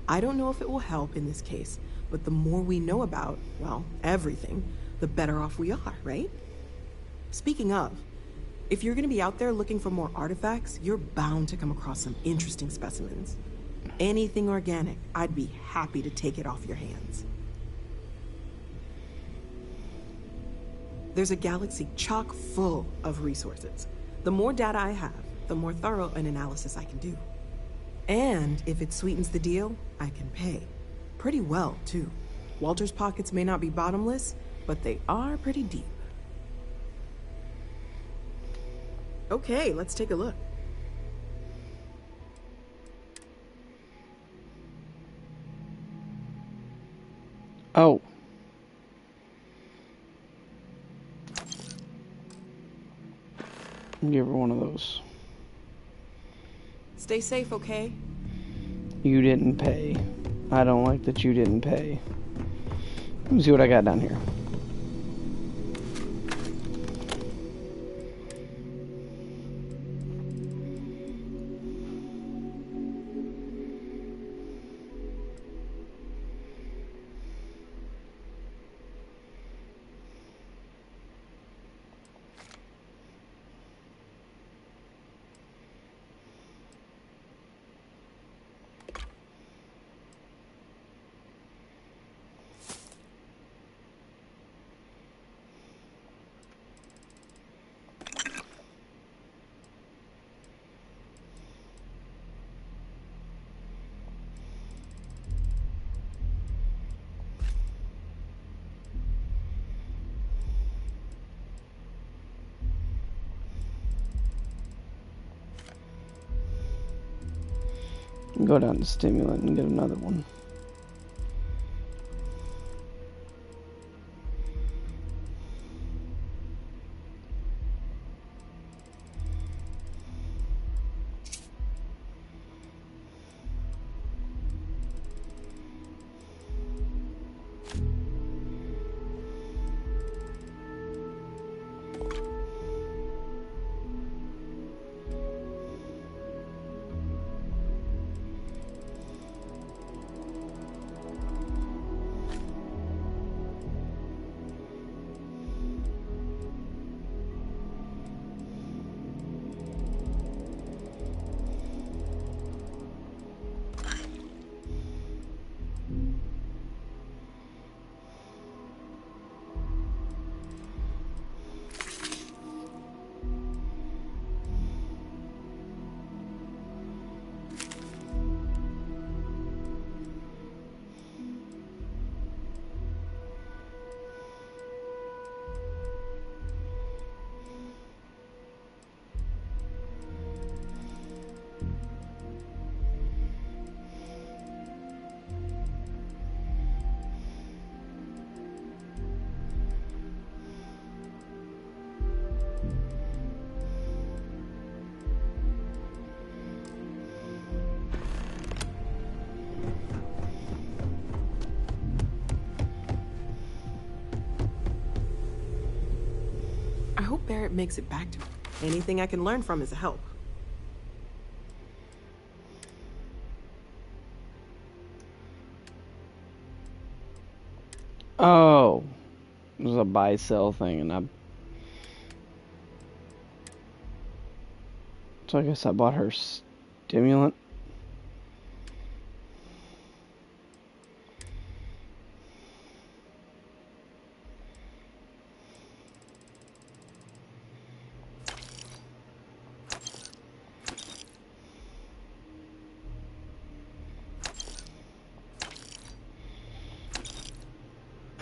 [SPEAKER 7] I don't know if it will help in this case, but the more we know about, well, everything, the better off we are, right? Speaking of, if you're gonna be out there looking for more artifacts, you're bound to come across some interesting specimens. Anything organic, I'd be happy to take it off your hands. There's a galaxy chock full of resources. The more data I have, the more thorough an analysis I can do. And if it sweetens the deal, I can pay. Pretty well, too. Walter's pockets may not be bottomless, but they are pretty deep. Okay, let's take a look.
[SPEAKER 1] Oh. Give her one of those.
[SPEAKER 7] Stay safe, okay?
[SPEAKER 1] You didn't pay. I don't like that you didn't pay. Let me see what I got down here. Go down to stimulant and get another one.
[SPEAKER 7] I hope Barrett makes it back to him. Anything I can learn from is a help.
[SPEAKER 1] Oh. It was a buy-sell thing, and so I guess I bought her stimulant.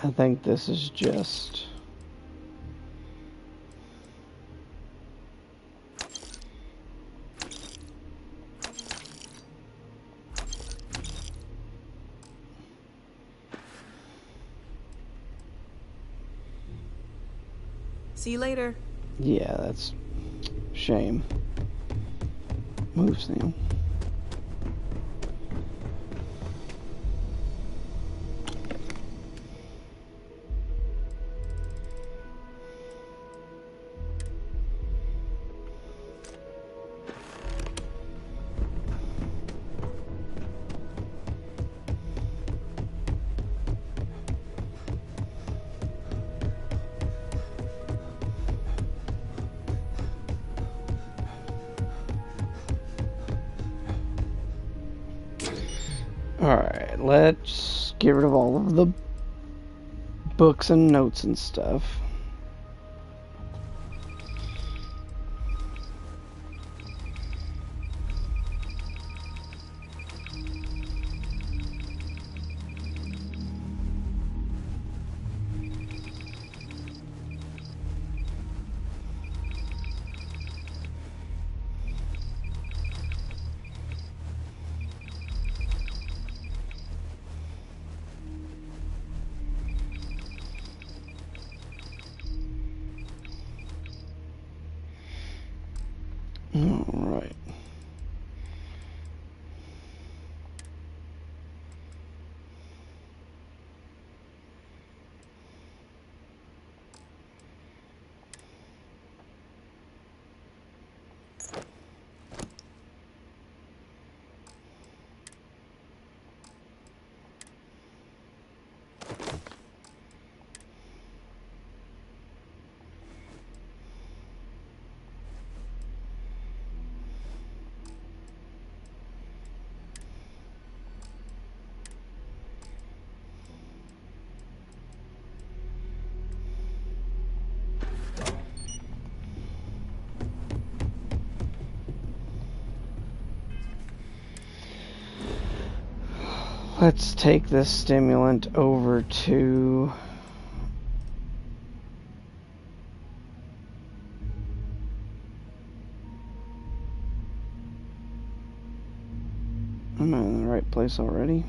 [SPEAKER 1] I think this is just...
[SPEAKER 7] See you later.
[SPEAKER 1] Yeah, that's shame. Move, Sam. Alright, let's get rid of all of the books and notes and stuff. Alright. Let's take this stimulant over to... Am I in the right place already?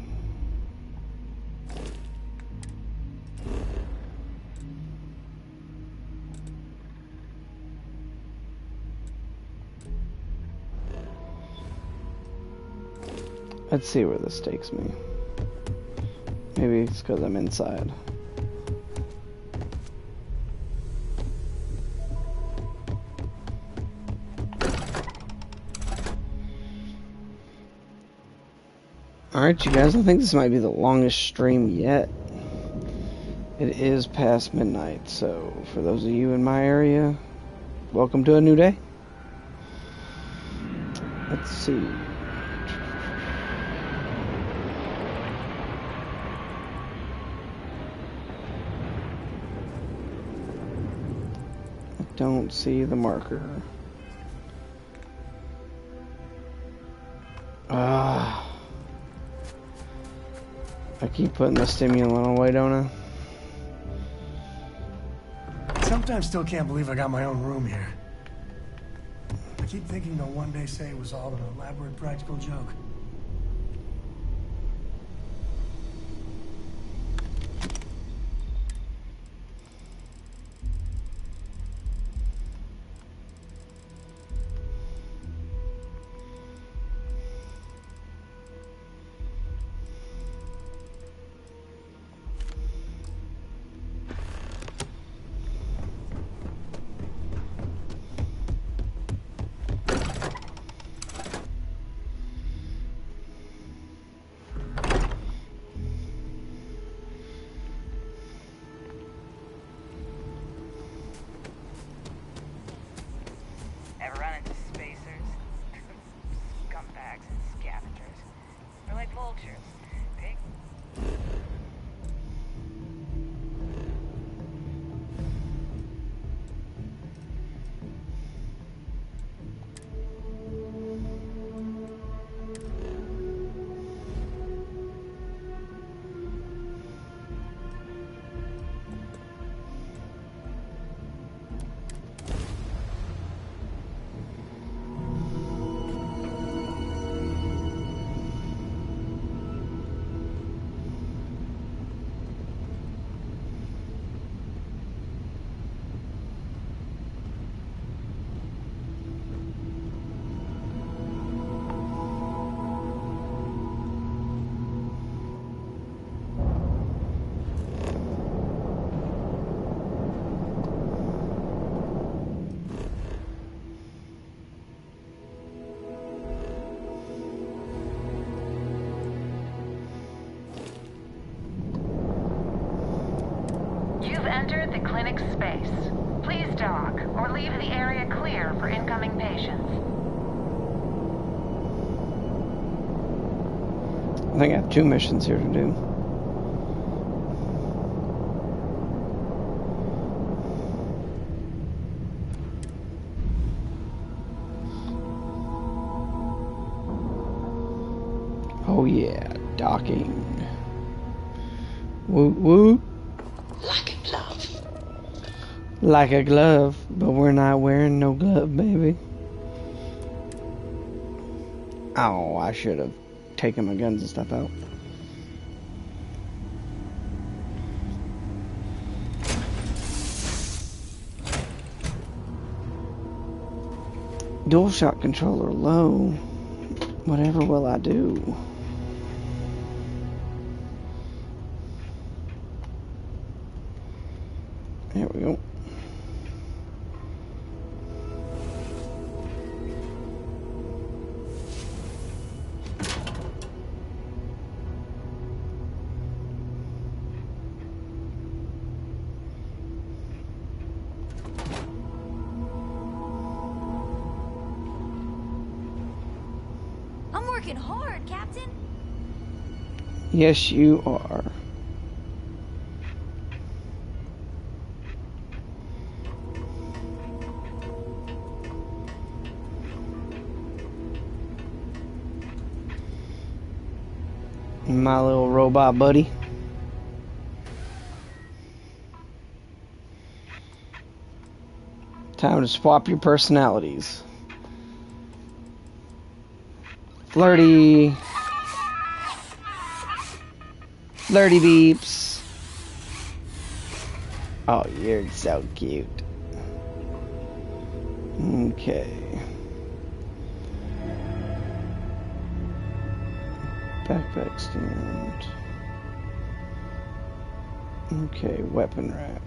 [SPEAKER 1] Let's see where this takes me. Maybe it's because I'm inside. Alright, you guys, I think this might be the longest stream yet. It is past midnight, so for those of you in my area, welcome to a new day. Let's see. Don't see the marker. I keep putting the stimulant away, don't I?
[SPEAKER 14] Sometimes still can't believe I got my own room here. I keep thinking they'll one day say it was all an elaborate practical joke.
[SPEAKER 16] clinic space. Please dock, or leave the area clear for incoming patients.
[SPEAKER 1] I think I have 2 missions here to do. Oh yeah, docking. Woot woot.
[SPEAKER 17] Like a glove.
[SPEAKER 1] Like a glove, but we're not wearing no glove, baby. Oh, I should have taken my guns and stuff out. DualShock controller low. Whatever will I do? There we go.
[SPEAKER 18] I'm working hard, Captain.
[SPEAKER 1] Yes, you are. My little robot buddy. Time to swap your personalities. Flirty. Flirty beeps. Oh, you're so cute. Okay. Backpack stand. Okay, weapon rack.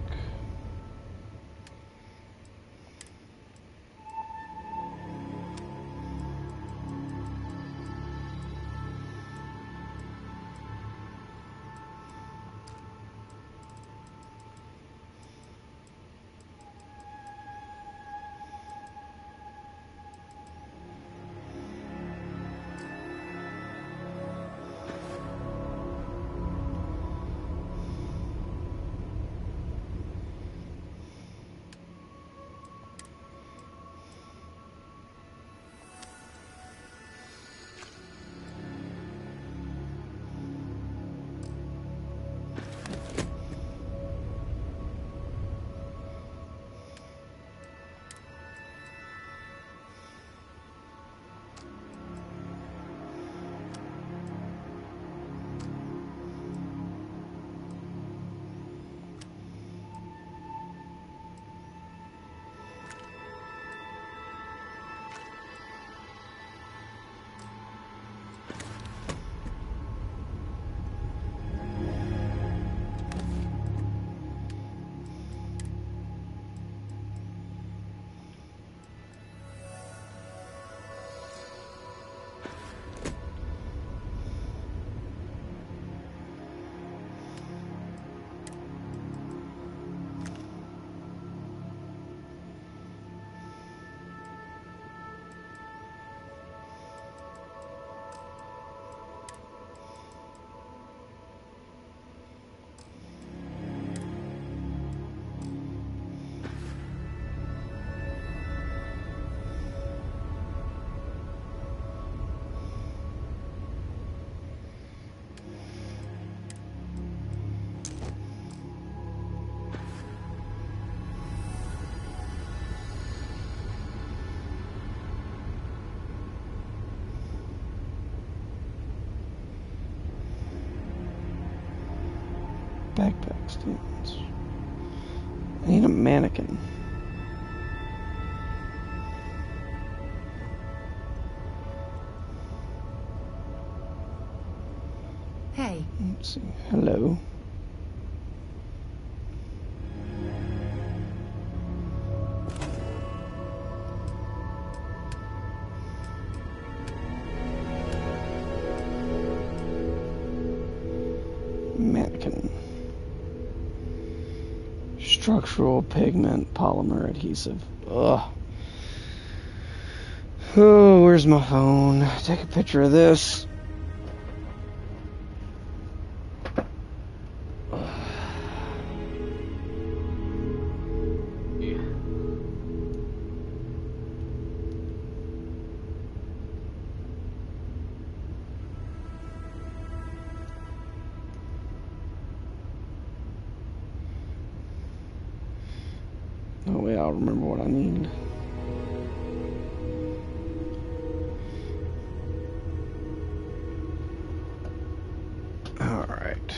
[SPEAKER 1] Backpack stands. I need a mannequin.
[SPEAKER 6] Hey.
[SPEAKER 1] Let's see. Hello. Structural pigment polymer adhesive. Ugh. Oh, where's my phone? Take a picture of this. Oh wait, I'll remember what I need. Alright.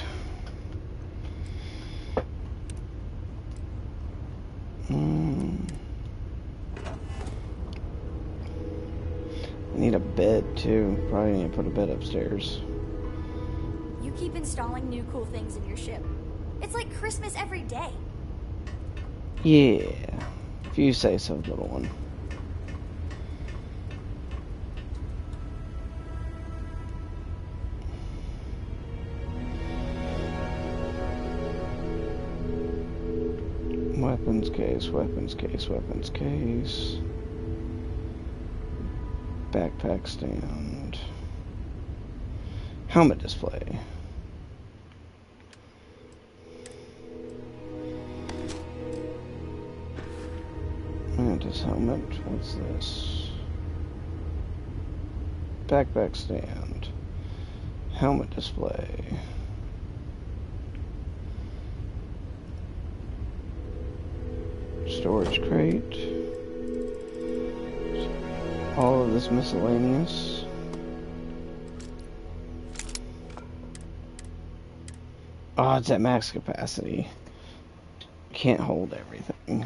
[SPEAKER 1] I need a bed too. Probably need to put a bed upstairs.
[SPEAKER 18] You keep installing new cool things in your ship. It's like Christmas every day.
[SPEAKER 1] Yeah. If you say so, little one. Weapons case, weapons case, weapons case. Backpack stand. Helmet display. Mantis helmet. What's this? Backpack stand. Helmet display. Storage crate. All of this miscellaneous. Oh, it's at max capacity. Can't hold everything.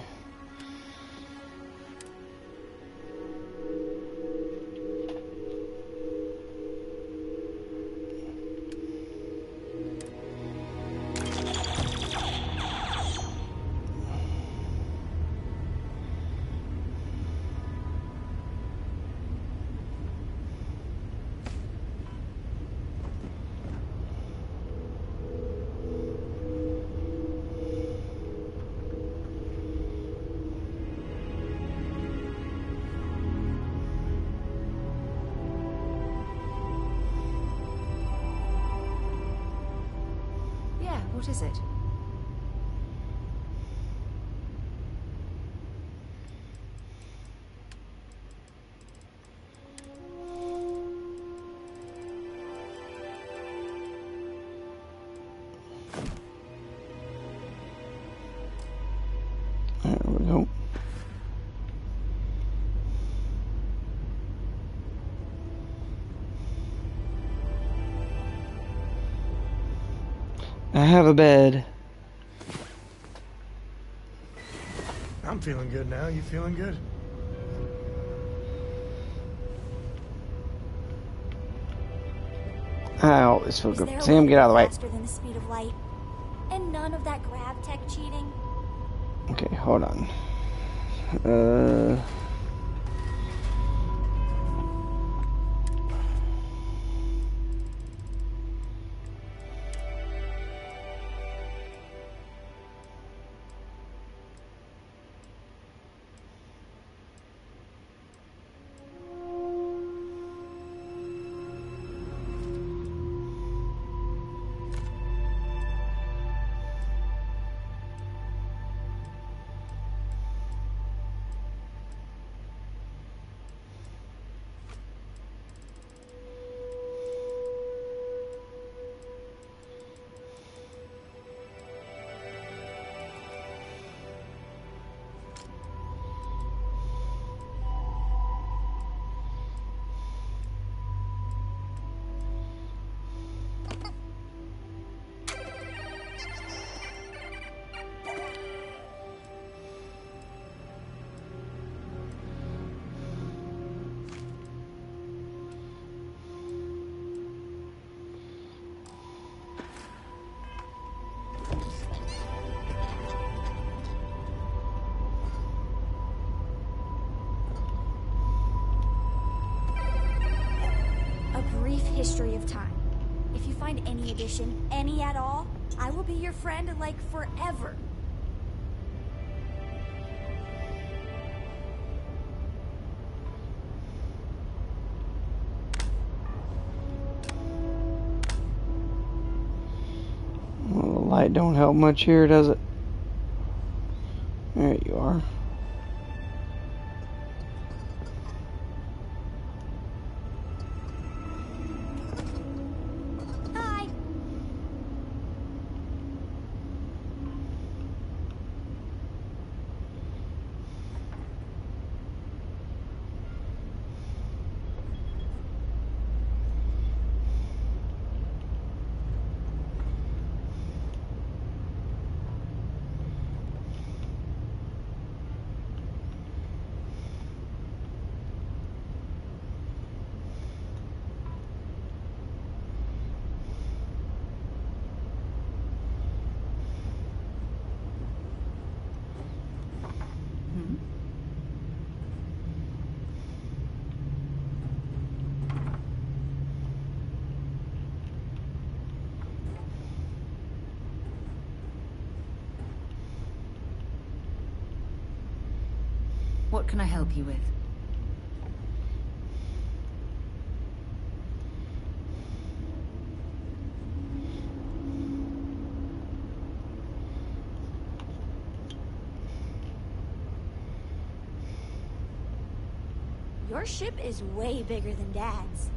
[SPEAKER 18] What is it?
[SPEAKER 1] There we go. I have a bed.
[SPEAKER 14] I'm feeling good now. You feeling good?
[SPEAKER 1] I always feel good. Sam, get out of the way.
[SPEAKER 18] Faster than the speed of light, and none of that grab tech cheating.
[SPEAKER 1] Okay, hold on.
[SPEAKER 18] History of time. If you find any edition, any at all, I will be your friend like forever.
[SPEAKER 1] Light don't help much here, does it? There you are.
[SPEAKER 18] Hi.
[SPEAKER 10] What can I help you with?
[SPEAKER 18] Your ship is way bigger than Dad's.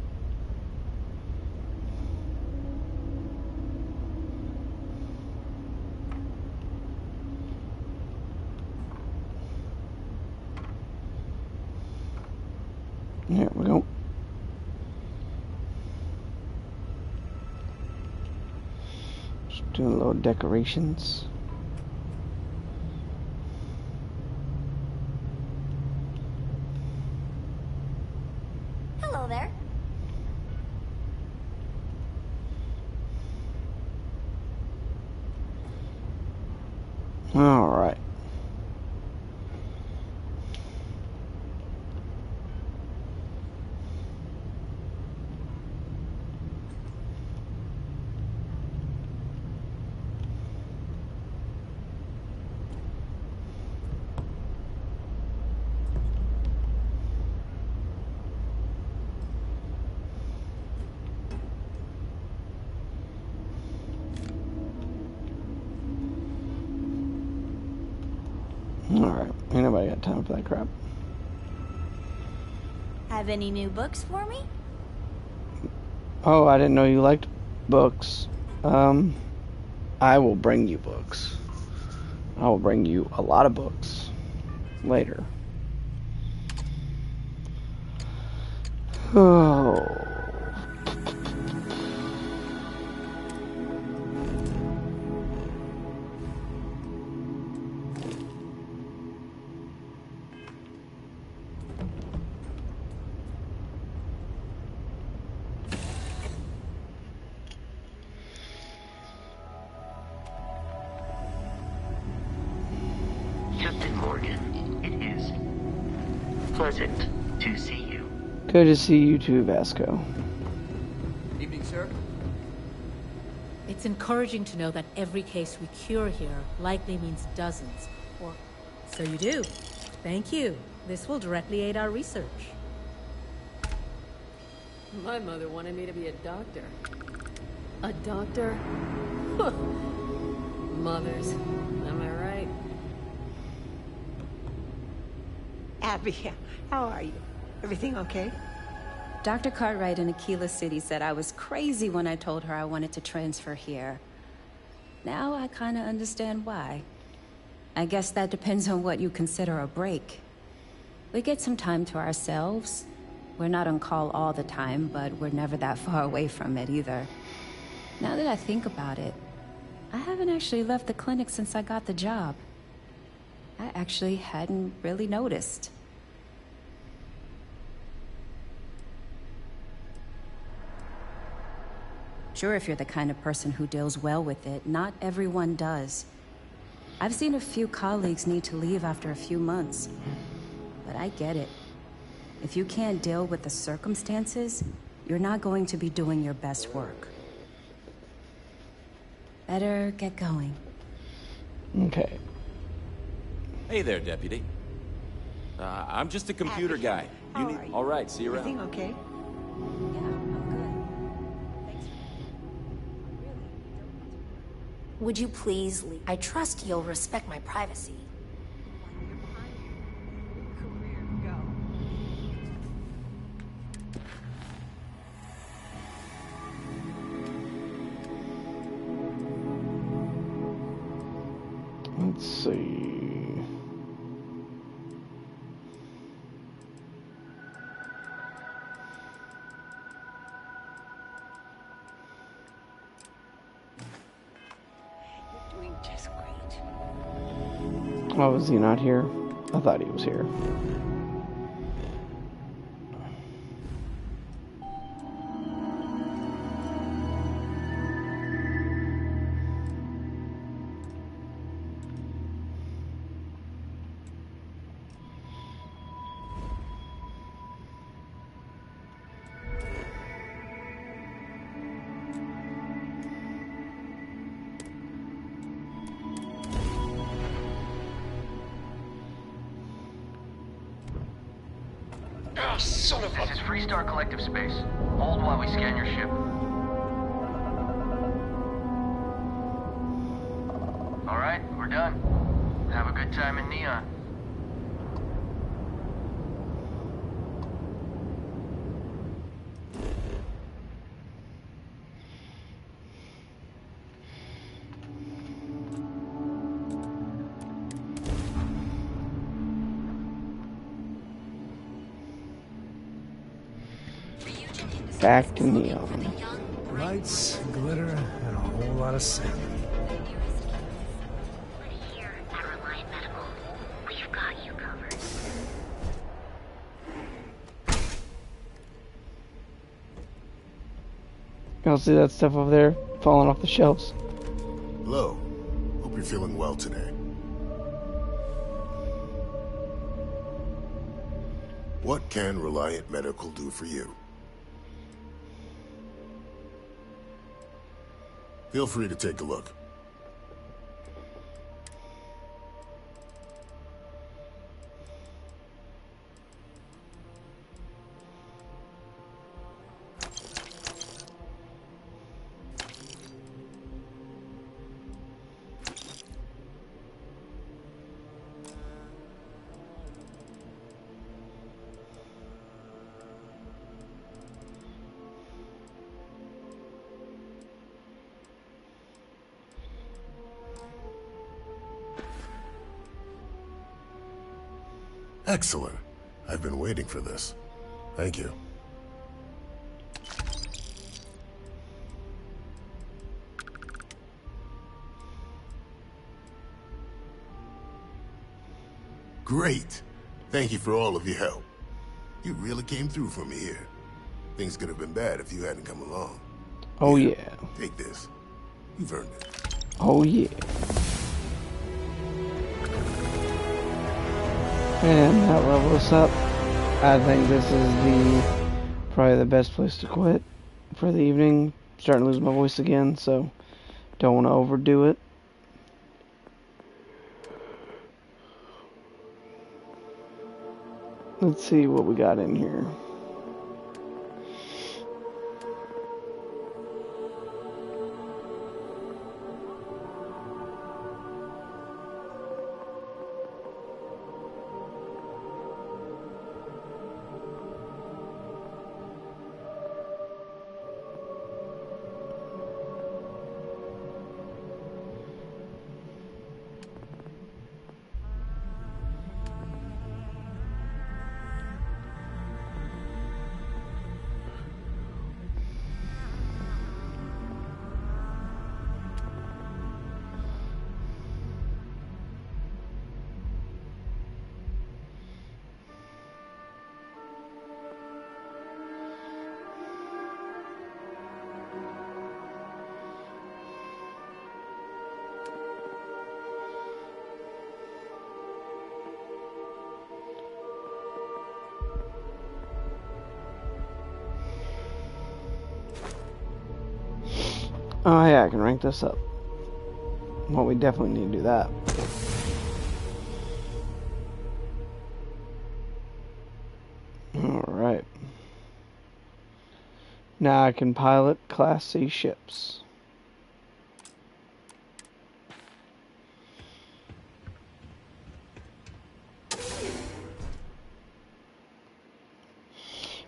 [SPEAKER 1] There we go. Just doing a little decorations.
[SPEAKER 18] Hello there.
[SPEAKER 1] All right. Alright, ain't nobody got time for that crap.
[SPEAKER 18] Have any new books for me?
[SPEAKER 1] Oh, I didn't know you liked books. I will bring you books. I will bring you a lot of books later. Oh.
[SPEAKER 17] Captain Morgan, it is pleasant to see you.
[SPEAKER 1] Good to see you too, Vasco.
[SPEAKER 19] Evening, sir.
[SPEAKER 20] It's encouraging to know that every case we cure here likely means dozens, or so you do. Thank you. This will directly aid our research.
[SPEAKER 6] My mother wanted me to be a doctor. A doctor? Mothers, am I right?
[SPEAKER 21] Abby, how are you? Everything okay?
[SPEAKER 22] Dr. Cartwright in Aquila City said I was crazy when I told her I wanted to transfer here. Now I kinda understand why. I guess that depends on what you consider a break. We get some time to ourselves. We're not on call all the time, but we're never that far away from it either. Now that I think about it, I haven't actually left the clinic since I got the job. I actually hadn't really noticed. Sure, if you're the kind of person who deals well with it, not everyone does. I've seen a few colleagues need to leave after a few months. But I get it. If you can't deal with the circumstances, you're not going to be doing your best work. Better get going.
[SPEAKER 1] Okay.
[SPEAKER 23] Hey there, Deputy. I'm just a computer guy.
[SPEAKER 21] How are you?
[SPEAKER 23] All right, see you around.
[SPEAKER 21] Everything okay?
[SPEAKER 18] Would you please leave? I trust you'll respect my privacy.
[SPEAKER 1] Let's see.
[SPEAKER 21] You're doing just great.
[SPEAKER 1] Oh, is he not here? I thought he was here.
[SPEAKER 3] This is Freestar Collective Space. Hold while we scan your ship. Alright, we're done. Have a good time in Neon.
[SPEAKER 1] Back to Neon.
[SPEAKER 14] Lights, glitter, and a whole lot of sand.
[SPEAKER 18] We've got you covered.
[SPEAKER 1] Y'all see that stuff over there falling off the shelves?
[SPEAKER 4] Hello. Hope you're feeling well today. What can Reliant Medical do for you? Feel free to take a look. Excellent. I've been waiting for this. Thank you. Great. Thank you for all of your help. You really came through for me here. Things could have been bad if you hadn't come along.
[SPEAKER 1] Oh yeah.
[SPEAKER 4] Take this. You've earned it.
[SPEAKER 1] Oh yeah. And that level us up. I think this is probably the best place to quit for the evening. Starting to lose my voice again, so don't want to overdo it. Let's see what we got in here. Oh yeah, I can rank this up. Well, we definitely need to do that. Alright. Now I can pilot Class C ships.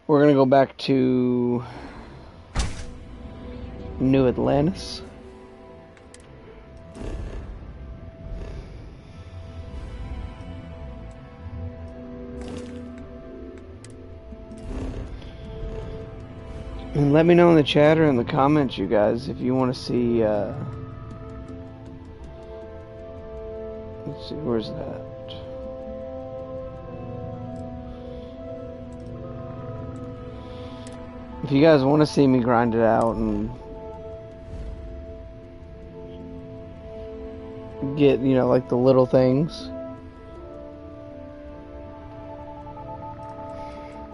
[SPEAKER 1] We're gonna go back to New Atlantis. And let me know in the chat or in the comments, you guys, if you want to see, let's see, where's that? If you guys want to see me grind it out and get, you know, like the little things.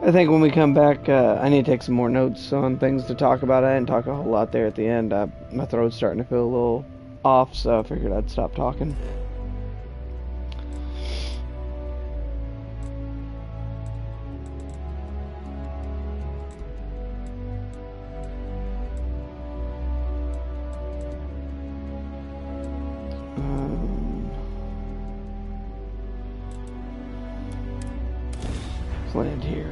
[SPEAKER 1] I think when we come back, I need to take some more notes on things to talk about. I didn't talk a whole lot there at the end. My throat's starting to feel a little off, so I figured I'd stop talking. Let's land here.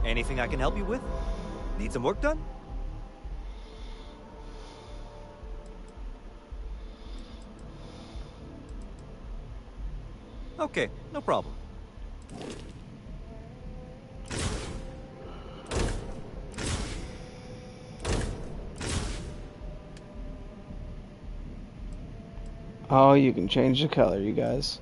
[SPEAKER 2] Anything I can help you with? Need some work done? Okay, no problem.
[SPEAKER 1] Oh, you can change the color, you guys.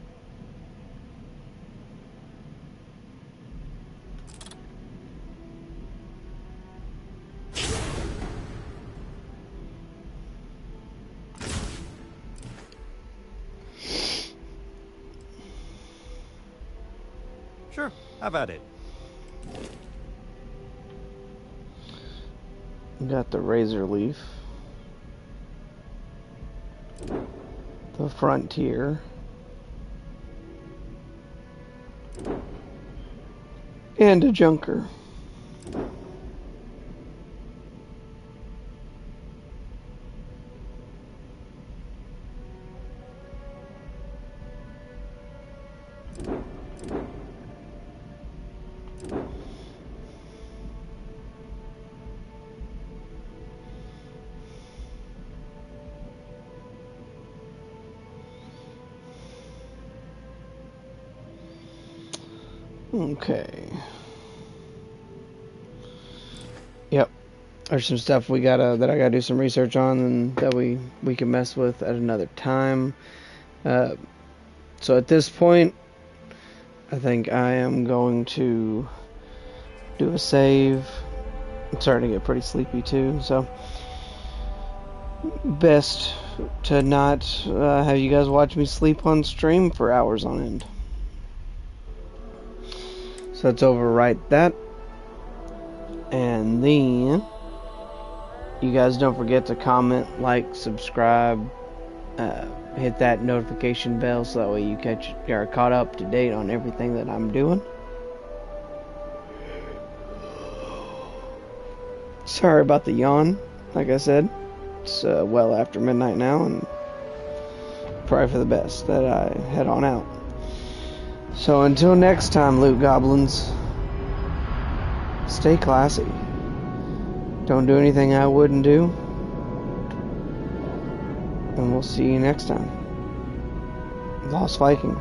[SPEAKER 2] Sure, have at it.
[SPEAKER 1] We got the razor leaf, the frontier, and a junker. Okay. Yep. There's some stuff we gotta that I gotta do some research on, and that we can mess with at another time. So at this point, I think I am going to do a save. I'm starting to get pretty sleepy too, so best to not have you guys watch me sleep on stream for hours on end. So let's overwrite that, and then you guys don't forget to comment, like, subscribe, hit that notification bell so that way you're caught up to date on everything that I'm doing. Sorry about the yawn. Like I said, it's well after midnight now, and probably for the best that I head on out. So until next time, loot goblins, stay classy. Don't do anything I wouldn't do. And we'll see you next time. Lost Viking.